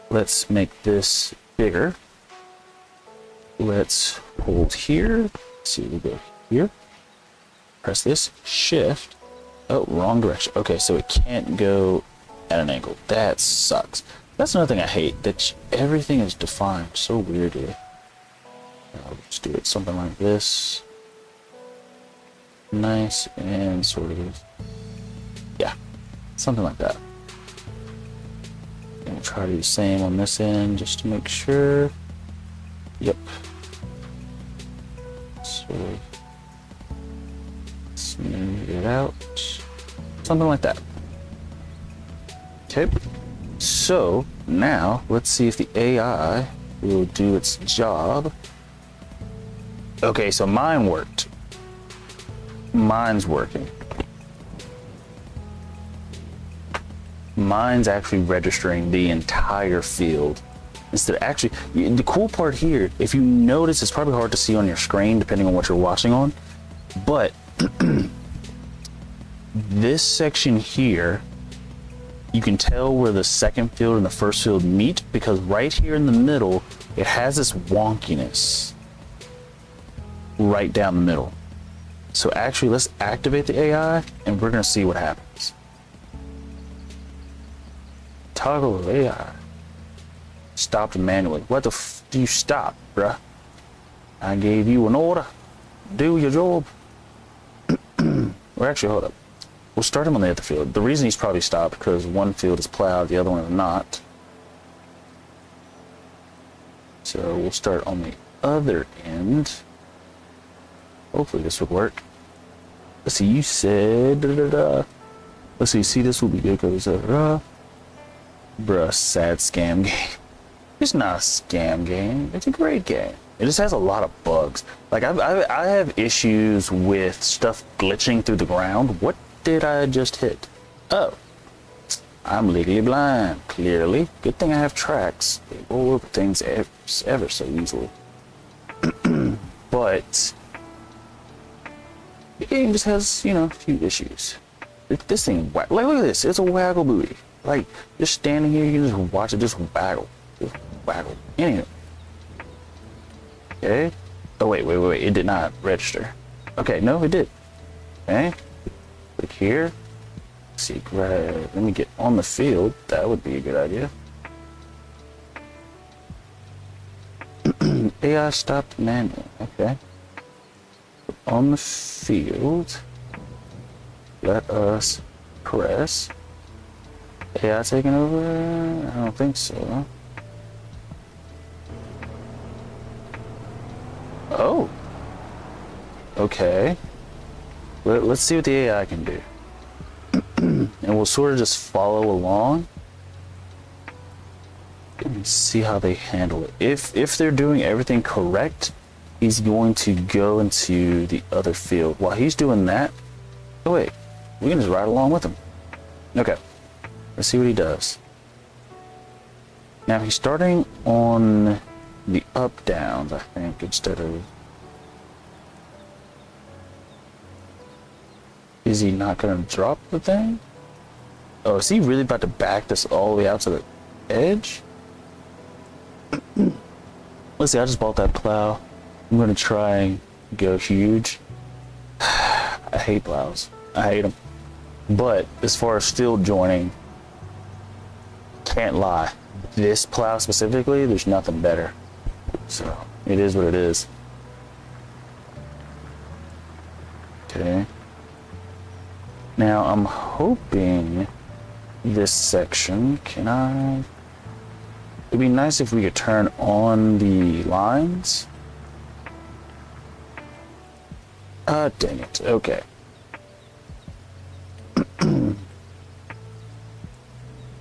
Let's make this bigger. Let's hold here. Let's see, we'll go here. Press this, shift. Oh, wrong direction. Okay, so it can't go at an angle. That sucks. That's another thing I hate, that everything is defined so weirdly. Let's do it something like this. Nice and sort of, yeah, something like that. And we'll try to do the same on this end just to make sure. Yep. Sort of smooth it out. Something like that. Okay. So now let's see if the AI will do its job. Okay, so mine worked. Mine's working. Mine's actually registering the entire field. Instead of actually, the cool part here, if you notice, it's probably hard to see on your screen depending on what you're watching on, but this section here, you can tell where the second field and the first field meet, because right here in the middle, it has this wonkiness right down the middle. So actually, let's activate the AI and we're gonna see what happens. Toggle AI. Stopped manually. What the f do you stop, bruh? I gave you an order. Do your job. Or actually, hold up. We'll start him on the other field. The reason he's probably stopped because one field is plowed, the other one is not. So we'll start on the other end. Hopefully this would work. Let's see, you said Let's see, this will be good because bruh, sad scam game. It's not a scam game. It's a great game. It just has a lot of bugs. Like I have issues with stuff glitching through the ground. What did I just hit? Oh, I'm legally blind. Clearly, good thing I have tracks. They roll over things ever so easily. But the game just has, you know, a few issues. This thing, like, look at this. It's a waggle booty. Like, just standing here, you can just watch it just waggle. Just waggle. Anyway. Okay. Oh, wait. It did not register. Okay, no, it did. Okay. Click here. Let's see, let me get on the field. That would be a good idea. AI stopped manually. Okay. On the field, let us press. AI taking over? I don't think so. Oh. Okay. Let's see what the AI can do. And we'll sort of just follow along and see how they handle it. If they're doing everything correct, he's going to go into the other field. While he's doing that, oh wait, we can just ride along with him. Okay, let's see what he does. Now he's starting on the up downs, I think, instead of... Is he not gonna drop the thing? Oh, is he really about to back this all the way out to the edge? Let's see, I just bought that plow. I'm gonna try and go huge. I hate plows. I hate them. But as far as field joining, can't lie. This plow specifically, there's nothing better. So it is what it is. Okay. Now I'm hoping this section, it'd be nice if we could turn on the lines. Ah, dang it. Okay.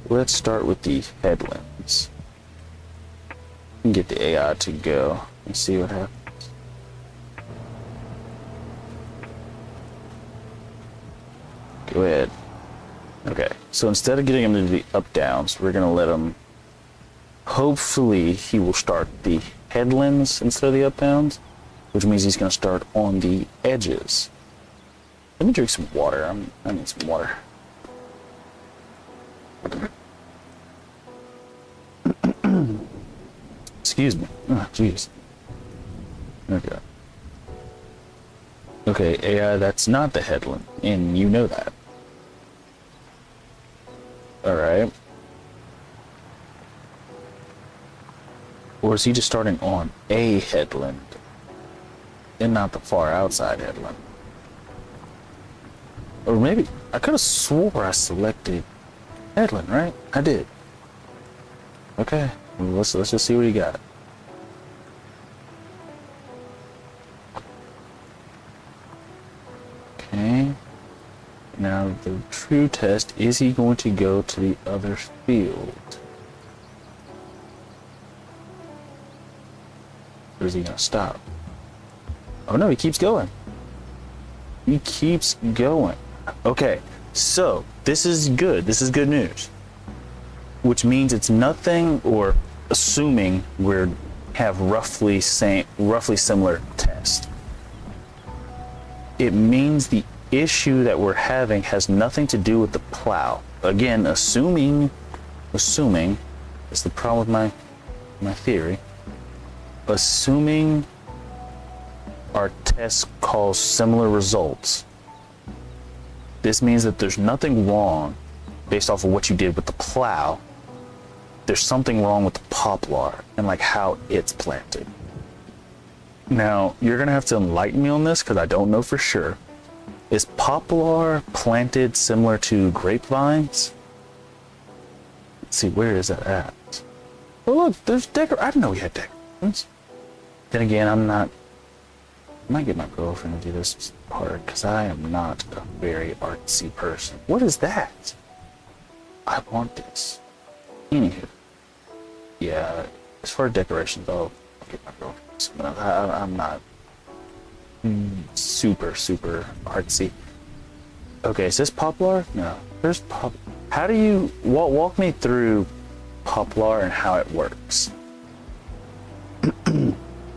Let's start with the headlands. And get the AI to go and see what happens. Go ahead. Okay, so instead of getting him to the up downs, we're gonna let him, hopefully he will start the headlands instead of the up downs, which means he's gonna start on the edges. Let me drink some water. I need some water. Excuse me. Oh, jeez. Okay. Okay, AI, that's not the headland, and you know that. Alright. Or is he just starting on a headland and not the far outside headland? Or maybe I could have swore I selected headland, right? I did. Okay, well, let's just see what he got. Okay. Now the true test, is he going to go to the other field? Or is he gonna stop? Oh no, he keeps going. He keeps going. Okay, so this is good. This is good news. Which means it's nothing, or assuming we're have roughly similar test. It means the issue that we're having has nothing to do with the plow. Again, assuming is the problem with my theory. Assuming our test calls similar results, this means that there's nothing wrong based off of what you did with the plow. There's something wrong with the poplar and like how it's planted. Now, you're gonna have to enlighten me on this because I don't know for sure. Is poplar planted similar to grapevines? Let's see, where is that at? Oh look, there's I didn't know we had decorations. Then again, I might get my girlfriend to do this part because I am not a very artsy person. What is that? I want this. Anywho, yeah, as far as decorations, I'll get my girlfriend. I'm not super artsy. Okay, is this poplar? No, there's how do you walk me through poplar and how it works?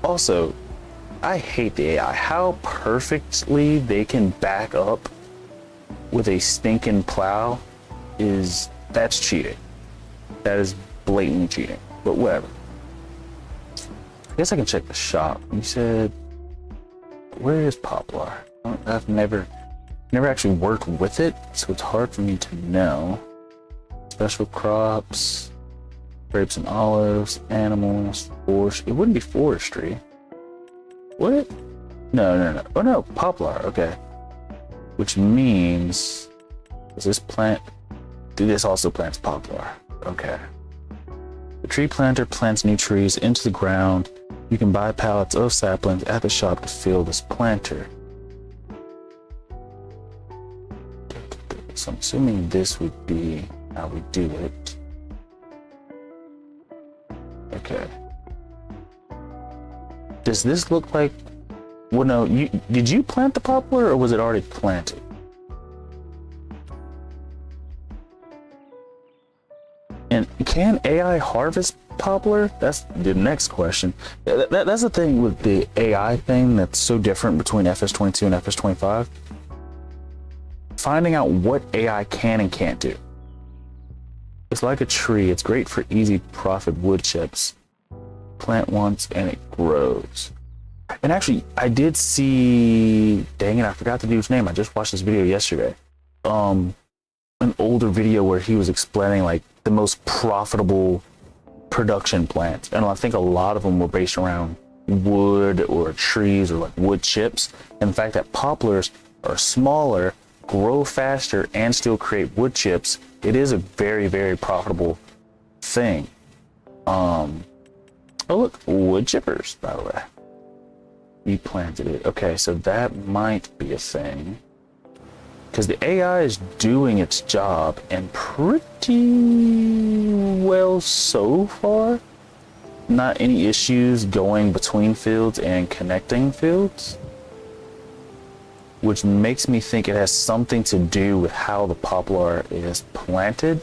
Also, I hate the AI. How perfectly they can back up with a stinking plow that's cheating. That is blatantly cheating, but whatever. I guess I can check the shop. You said, where is poplar? I've never actually worked with it, so it's hard for me to know. Special crops, grapes and olives, animals, forestry. It wouldn't be forestry. Would it? No. Oh no, poplar, okay. Which means, does this plant, this also plants poplar. Okay. The tree planter plants new trees into the ground. You can buy pallets of saplings at the shop to fill this planter. So I'm assuming this would be how we do it. Okay. Does this look like, well no, did you plant the poplar or was it already planted? And can AI harvest poplar? That's the next question. That's the thing with the AI thing that's so different between FS22 and FS25. Finding out what AI can and can't do. It's like a tree. It's great for easy profit wood chips. Plant once and it grows. And actually, I did see, dang it, I forgot the dude's name. I just watched this video yesterday. An older video where he was explaining like the most profitable production plants. And I think a lot of them were based around wood or trees or like wood chips. And the fact that poplars are smaller, grow faster, and still create wood chips, it is a very, very profitable thing. Oh look, wood chippers, by the way. You planted it. Okay, so that might be a thing. Because the AI is doing its job, and pretty well so far. Not any issues going between fields and connecting fields. Which makes me think it has something to do with how the poplar is planted.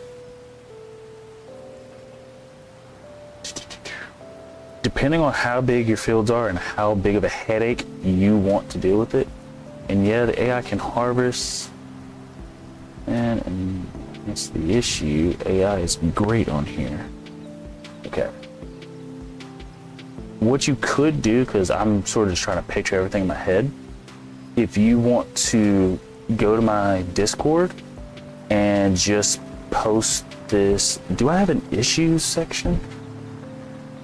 Depending on how big your fields are and how big of a headache you want to deal with it. And yeah, the AI can harvest. And that's the issue. AI is great on here. Okay. What you could do, because I'm sort of just trying to picture everything in my head. If you want to go to my Discord and just post this. Do I have an issues section?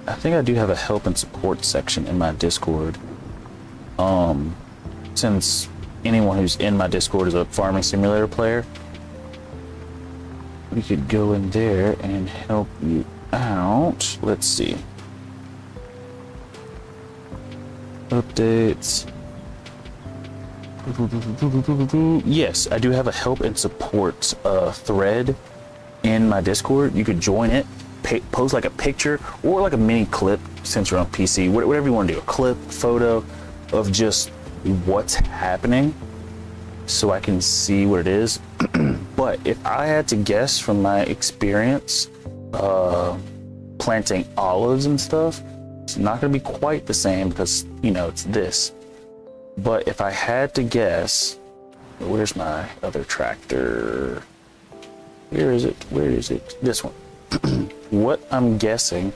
I think I do have a help and support section in my Discord. Since anyone who's in my Discord is a farming simulator player, we could go in there and help you out. Let's see. Updates. Yes, I do have a help and support thread in my Discord. You could join it, post like a picture or like a mini clip since you're on PC, whatever you want to do, a clip, photo of just what's happening so I can see what it is. But if I had to guess from my experience planting olives and stuff, it's not going to be quite the same because, you know, it's this. But if I had to guess, where's my other tractor? Where is it? Where is it? This one. What I'm guessing.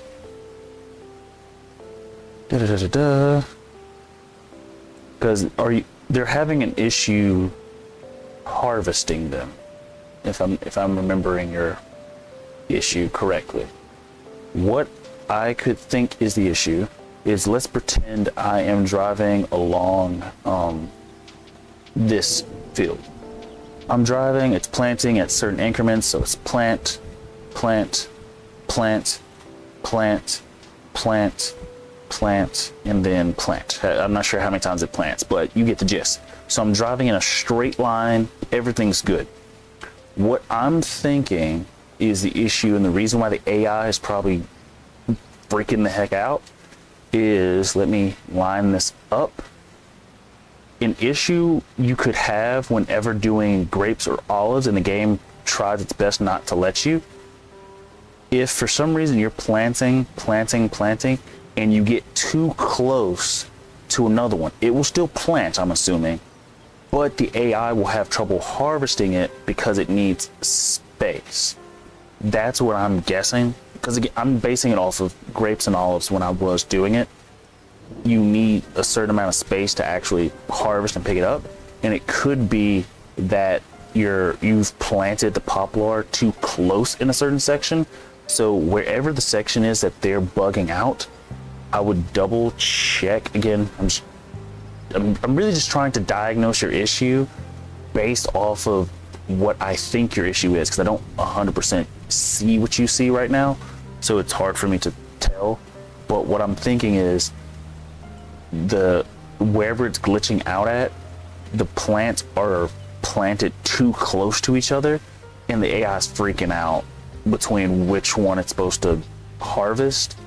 Because they're having an issue harvesting them, if I'm remembering your issue correctly. What I could think is the issue is, let's pretend I am driving along this field. I'm driving, it's planting at certain increments, so it's plant, plant, plant, plant, plant, plant, and then plant. I'm not sure how many times it plants, but you get the gist. So I'm driving in a straight line, everything's good. What I'm thinking is the issue, and the reason why the AI is probably freaking the heck out, is, let me line this up. An issue you could have whenever doing grapes or olives, and the game tries its best not to let you, if for some reason you're planting, and you get too close to another one, it will still plant, I'm assuming, but the AI will have trouble harvesting it because it needs space. That's what I'm guessing, because again, I'm basing it off of grapes and olives. When I was doing it, you need a certain amount of space to actually harvest and pick it up, and it could be that you've planted the poplar too close in a certain section. So wherever the section is that they're bugging out, I would double check again. I'm really just trying to diagnose your issue based off of what I think your issue is, because I don't 100% see what you see right now, so it's hard for me to tell. But what I'm thinking is, wherever it's glitching out at, the plants are planted too close to each other, and the AI is freaking out between which one it's supposed to harvest.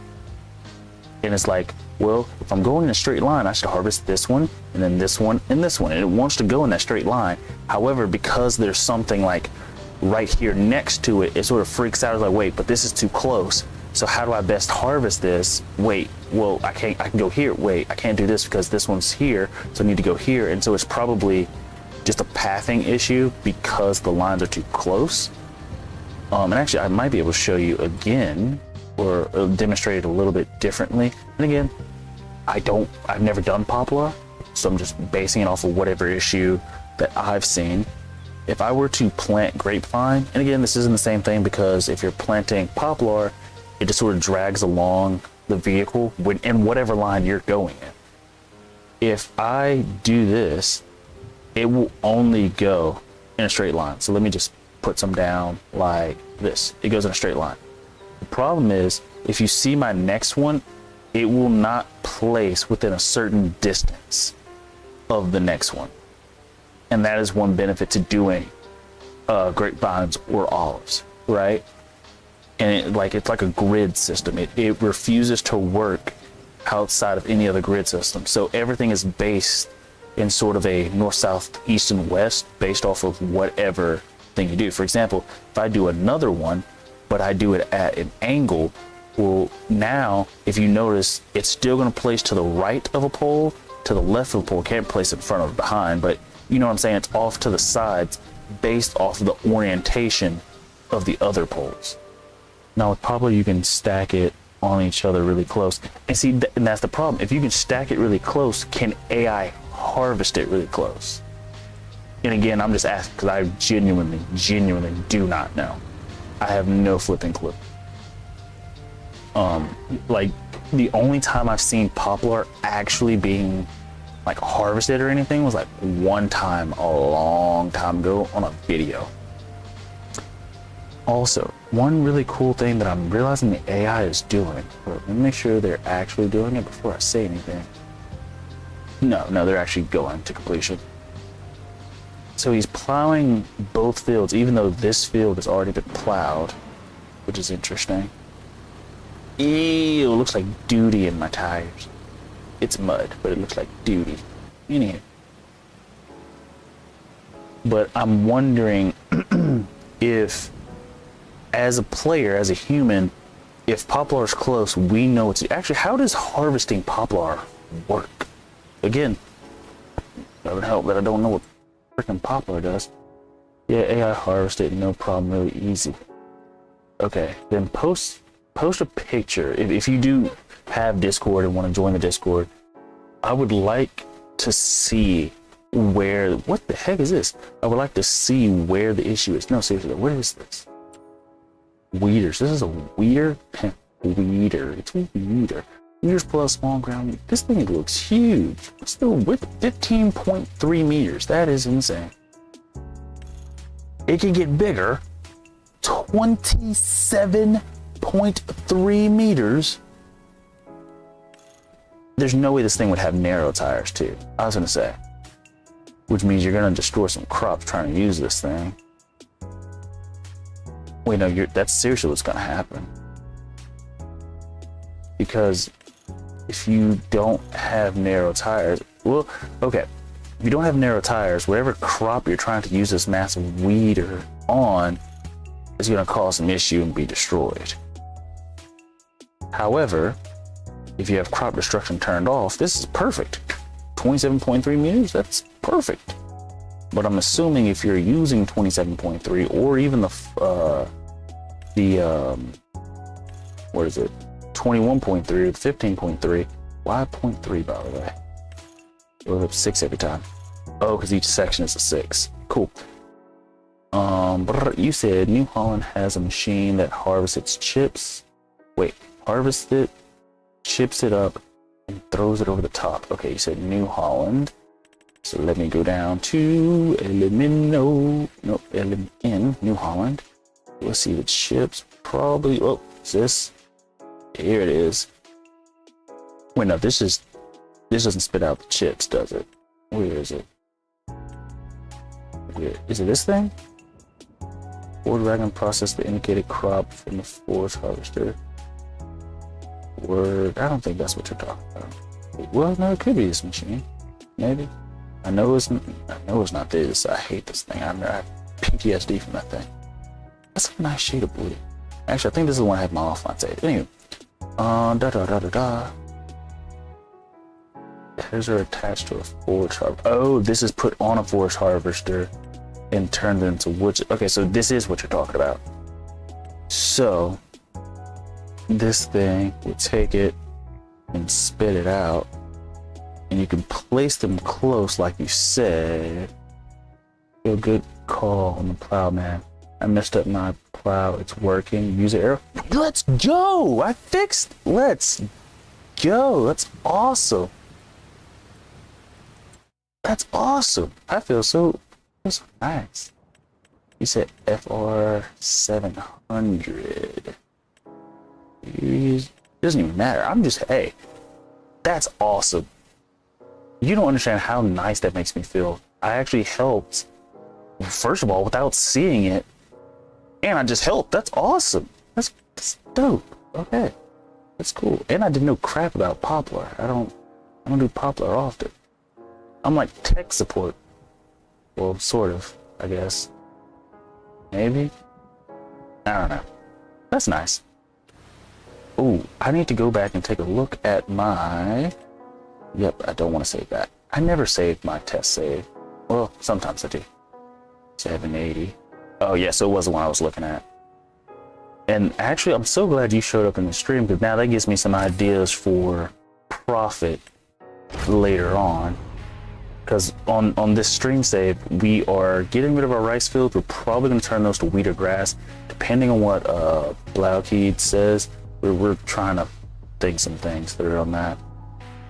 And it's like, well, if I'm going in a straight line, I should harvest this one, and then this one, and this one. And it wants to go in that straight line. However, because there's something like right here next to it, it sort of freaks out. It's like, wait, but this is too close. So how do I best harvest this? Wait, well, I can go here. Wait, I can't do this because this one's here, so I need to go here. And so it's probably just a pathing issue because the lines are too close. And actually, I might be able to show you again, or demonstrate it a little bit differently. And again, I've never done poplar, so I'm just basing it off of whatever issue that I've seen. if I were to plant grapevine, and again, this isn't the same thing because if you're planting poplar, it just sort of drags along the vehicle in whatever line you're going in. If I do this, it will only go in a straight line. So let me just put some down like this. It goes in a straight line. The problem is, if you see my next one, it will not place within a certain distance of the next one. And that is one benefit to doing grapevines or olives, right? And it's like a grid system. It refuses to work outside of any other grid system. So everything is based in sort of a north, south, east, and west based off of whatever thing you do. For example, if I do another one, but I do it at an angle, well, now if you notice, it's still going to place to the right of a pole, to the left of a pole. Can't place it in front or behind, but you know what I'm saying? It's off to the sides based off of the orientation of the other poles. Now with poplar, you can stack it on each other really close. And see, and that's the problem. If you can stack it really close, can AI harvest it really close? And again, I'm just asking because I genuinely do not know. I have no flipping clue. Like the only time I've seen poplar actually being like harvested or anything was like one time a long time ago on a video. Also, one really cool thing that I'm realizing the AI is doing, let me make sure they're actually doing it before I say anything. No, they're actually going to completion. So he's plowing both fields, even though this field has already been plowed, which is interesting. Ew, it looks like duty in my tires. It's mud, but it looks like duty. Anyhow. But I'm wondering if, as a player, as a human, if poplar is close, we know what to. Actually, how does harvesting poplar work? Again, that would help, but I don't know what freaking poplar does. Yeah, AI harvest it, no problem, really easy. Okay, then post a picture. If you do have Discord and want to join the Discord, I would like to see where, what the heck is this? I would like to see where the issue is. No, seriously, what is this? Weeders. This is a weeder? Weeder. It's a weeder. Weeders pull out small ground. This thing looks huge. It's the width 15.3 meters. That is insane. It can get bigger. 27.3 meters. There's no way this thing would have narrow tires too. I was gonna say, which means you're gonna destroy some crops trying to use this thing. Wait, no, that's seriously what's gonna happen. Because if you don't have narrow tires, well, okay, if you don't have narrow tires, whatever crop you're trying to use this massive weeder on is gonna cause some issue and be destroyed. However, if you have crop destruction turned off, this is perfect. 27.3 meters, that's perfect. But I'm assuming if you're using 27.3 or even what is it, 21.3 or 15.3, why 0.3 by the way? It was up 6 every time. Oh, because each section is a 6. Cool. You said New Holland has a machine that harvests its chips. Wait, harvests it, chips it up, and throws it over the top. Okay, you said New Holland. So let me go down to New Holland. Let's see the chips. Probably, oh, is this? Here it is. Wait, no, this doesn't spit out the chips, does it? Where is it? Is it this thing? Ford wagon process the indicated crop from the forest harvester. Word, I don't think that's what you're talking about. Well, no, it could be this machine. Maybe. I know it's not this. I hate this thing. I have PTSD from that thing. That's a nice shade of blue. Actually, I think this is the one I had my offline saved. Anyway, Headers are attached to a forage harvester. Oh, this is put on a forage harvester and turned into wood. Okay, so this is what you're talking about. So this thing will take it and spit it out, and you can place them close, like you said. Feel good call on the plow, man. I messed up my plow. It's working. Use the arrow. Let's go. I fixed. Let's go. That's awesome. That's awesome. I feel so nice. You said FR 700. It doesn't even matter. I'm just, hey, that's awesome. You don't understand how nice that makes me feel. I actually helped, first of all, without seeing it, and I just helped. That's awesome. That's dope. Okay, that's cool. And I didn't know crap about Poplar. I don't do Poplar often. I'm like tech support. Well, sort of, I guess. Maybe. I don't know. That's nice. Ooh, I need to go back and take a look at my... Yep, I don't want to save that. I never saved my test save. Well, sometimes I do. 780. Oh, yeah, so it was the one I was looking at. And actually, I'm so glad you showed up in the stream, because now that gives me some ideas for profit later on. Because on this stream save, we are getting rid of our rice fields. We're probably going to turn those to wheat or grass, depending on what Blaukid says. We're trying to think some things that are on that.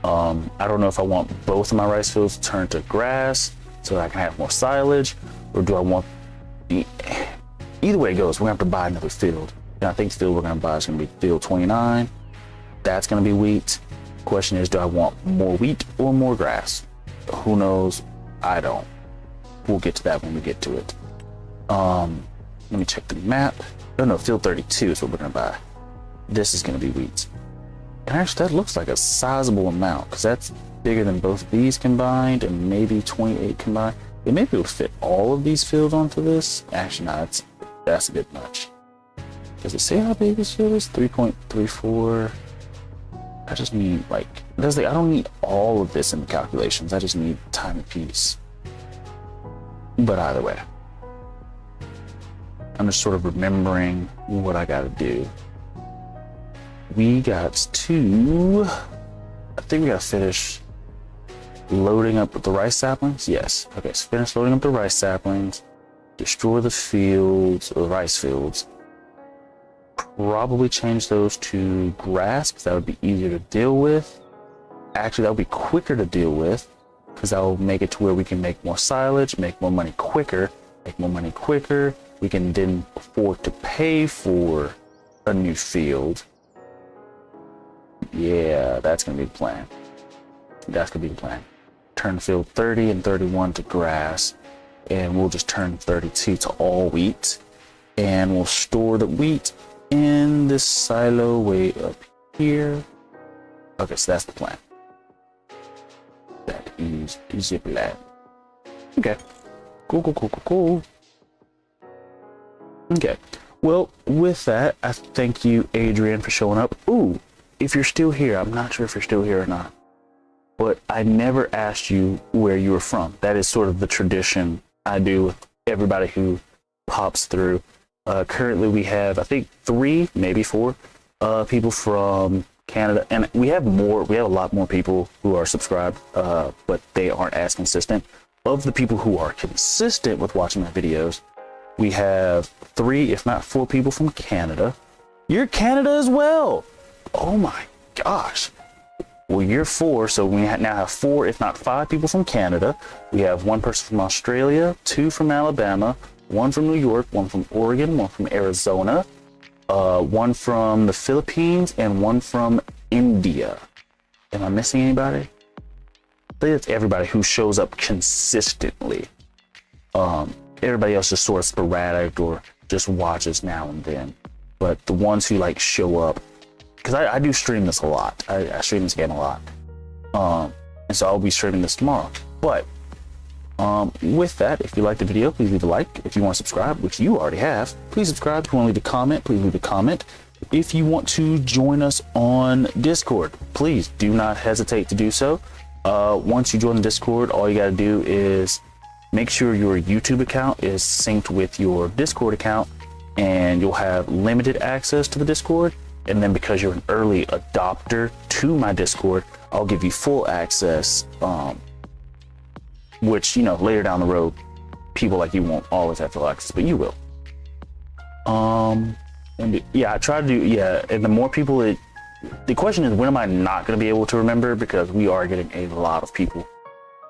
I don't know if I want both of my rice fields turned to grass so that I can have more silage, or do I want either way it goes, we're gonna have to buy another field. And I think the field we're gonna buy is gonna be field 29. That's gonna be wheat. Question is, do I want more wheat or more grass? Who knows? I don't. We'll get to that when we get to it. Let me check the map. Oh no, field 32 is what we're gonna buy. This is gonna be wheat. And actually that looks like a sizable amount, because that's bigger than both of these combined, and maybe 28 combined. It may be able to fit all of these fields onto this. Actually, no, that's a bit much. Does it say how big this field is? 3.34. I just need, like, I don't need all of this in the calculations. I just need time and piece. But either way, I'm just sort of remembering what I gotta do. We got to, I think we gotta finish loading up the rice saplings. Yes. Okay, so finish loading up the rice saplings, destroy the fields, or the rice fields. Probably change those to grass, because that would be easier to deal with. Actually, that would be quicker to deal with, because that will make it to where we can make more silage, make more money quicker, We can then afford to pay for a new field. Yeah, that's gonna be the plan. Turn field 30 and 31 to grass, and we'll just turn 32 to all wheat, and we'll store the wheat in this silo way up here. Okay, so that's the plan. That is the plan. Okay. Cool. Okay. Well, with that, I thank you, Adrian, for showing up. Ooh, if you're still here, I'm not sure if you're still here or not, but I never asked you where you were from. That is sort of the tradition I do with everybody who pops through. Currently, we have, I think, 3, maybe 4 people from Canada, and we have a lot more people who are subscribed, but they aren't as consistent. Of the people who are consistent with watching my videos, we have 3, if not 4 people from Canada. You're Canada as well. Oh my gosh. Well, you're 4, so we now have 4, if not 5 people from Canada. We have 1 person from Australia, 2 from Alabama, 1 from New York, 1 from Oregon, 1 from Arizona, 1 from the Philippines, and 1 from India. Am I missing anybody? I think it's everybody who shows up consistently. Everybody else is sort of sporadic or just watches now and then. But the ones who like show up, because I do stream this a lot. I stream this game a lot. And so I'll be streaming this tomorrow. But with that, if you like the video, please leave a like. If you want to subscribe, which you already have, please subscribe. If you want to leave a comment, please leave a comment. If you want to join us on Discord, please do not hesitate to do so. Once you join the Discord, all you got to do is make sure your YouTube account is synced with your Discord account, and you'll have limited access to the Discord. And then because you're an early adopter to my Discord, I'll give you full access, which, you know, later down the road, people like you won't always have full access, but you will. And yeah, I try to do, yeah, and the more people the question is, when am I not going to be able to remember? Because we are getting a lot of people.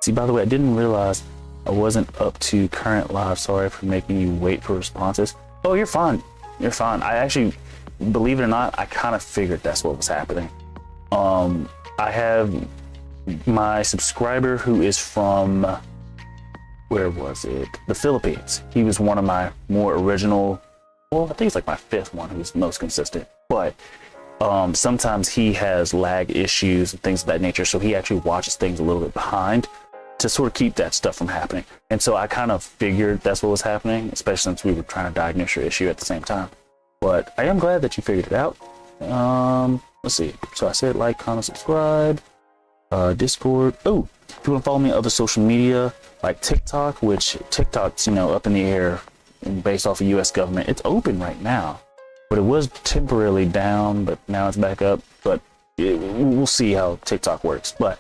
See, by the way, I didn't realize I wasn't up to current live. Sorry for making you wait for responses. Oh, you're fine. You're fine. I actually, believe it or not, I kind of figured that's what was happening. I have my subscriber who is from, where was it? The Philippines. He was one of my more original, well, I think it's like my 5th one who's most consistent, but sometimes he has lag issues and things of that nature. So he actually watches things a little bit behind to sort of keep that stuff from happening. And so I kind of figured that's what was happening, especially since we were trying to diagnose your issue at the same time. But I am glad that you figured it out. Let's see. So I said like, comment, subscribe, Discord. Oh, if you want to follow me on other social media like TikTok, which TikTok's, you know, up in the air based off of US government. It's open right now, but it was temporarily down, but now it's back up. But we'll see how TikTok works. But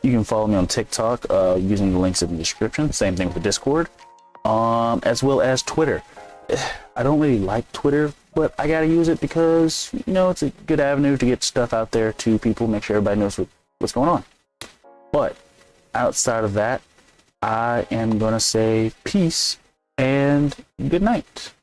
you can follow me on TikTok using the links in the description. Same thing with the Discord, as well as Twitter. I don't really like Twitter, but I gotta use it because, you know, it's a good avenue to get stuff out there to people, make sure everybody knows what's going on. But outside of that, I am gonna say peace and good night.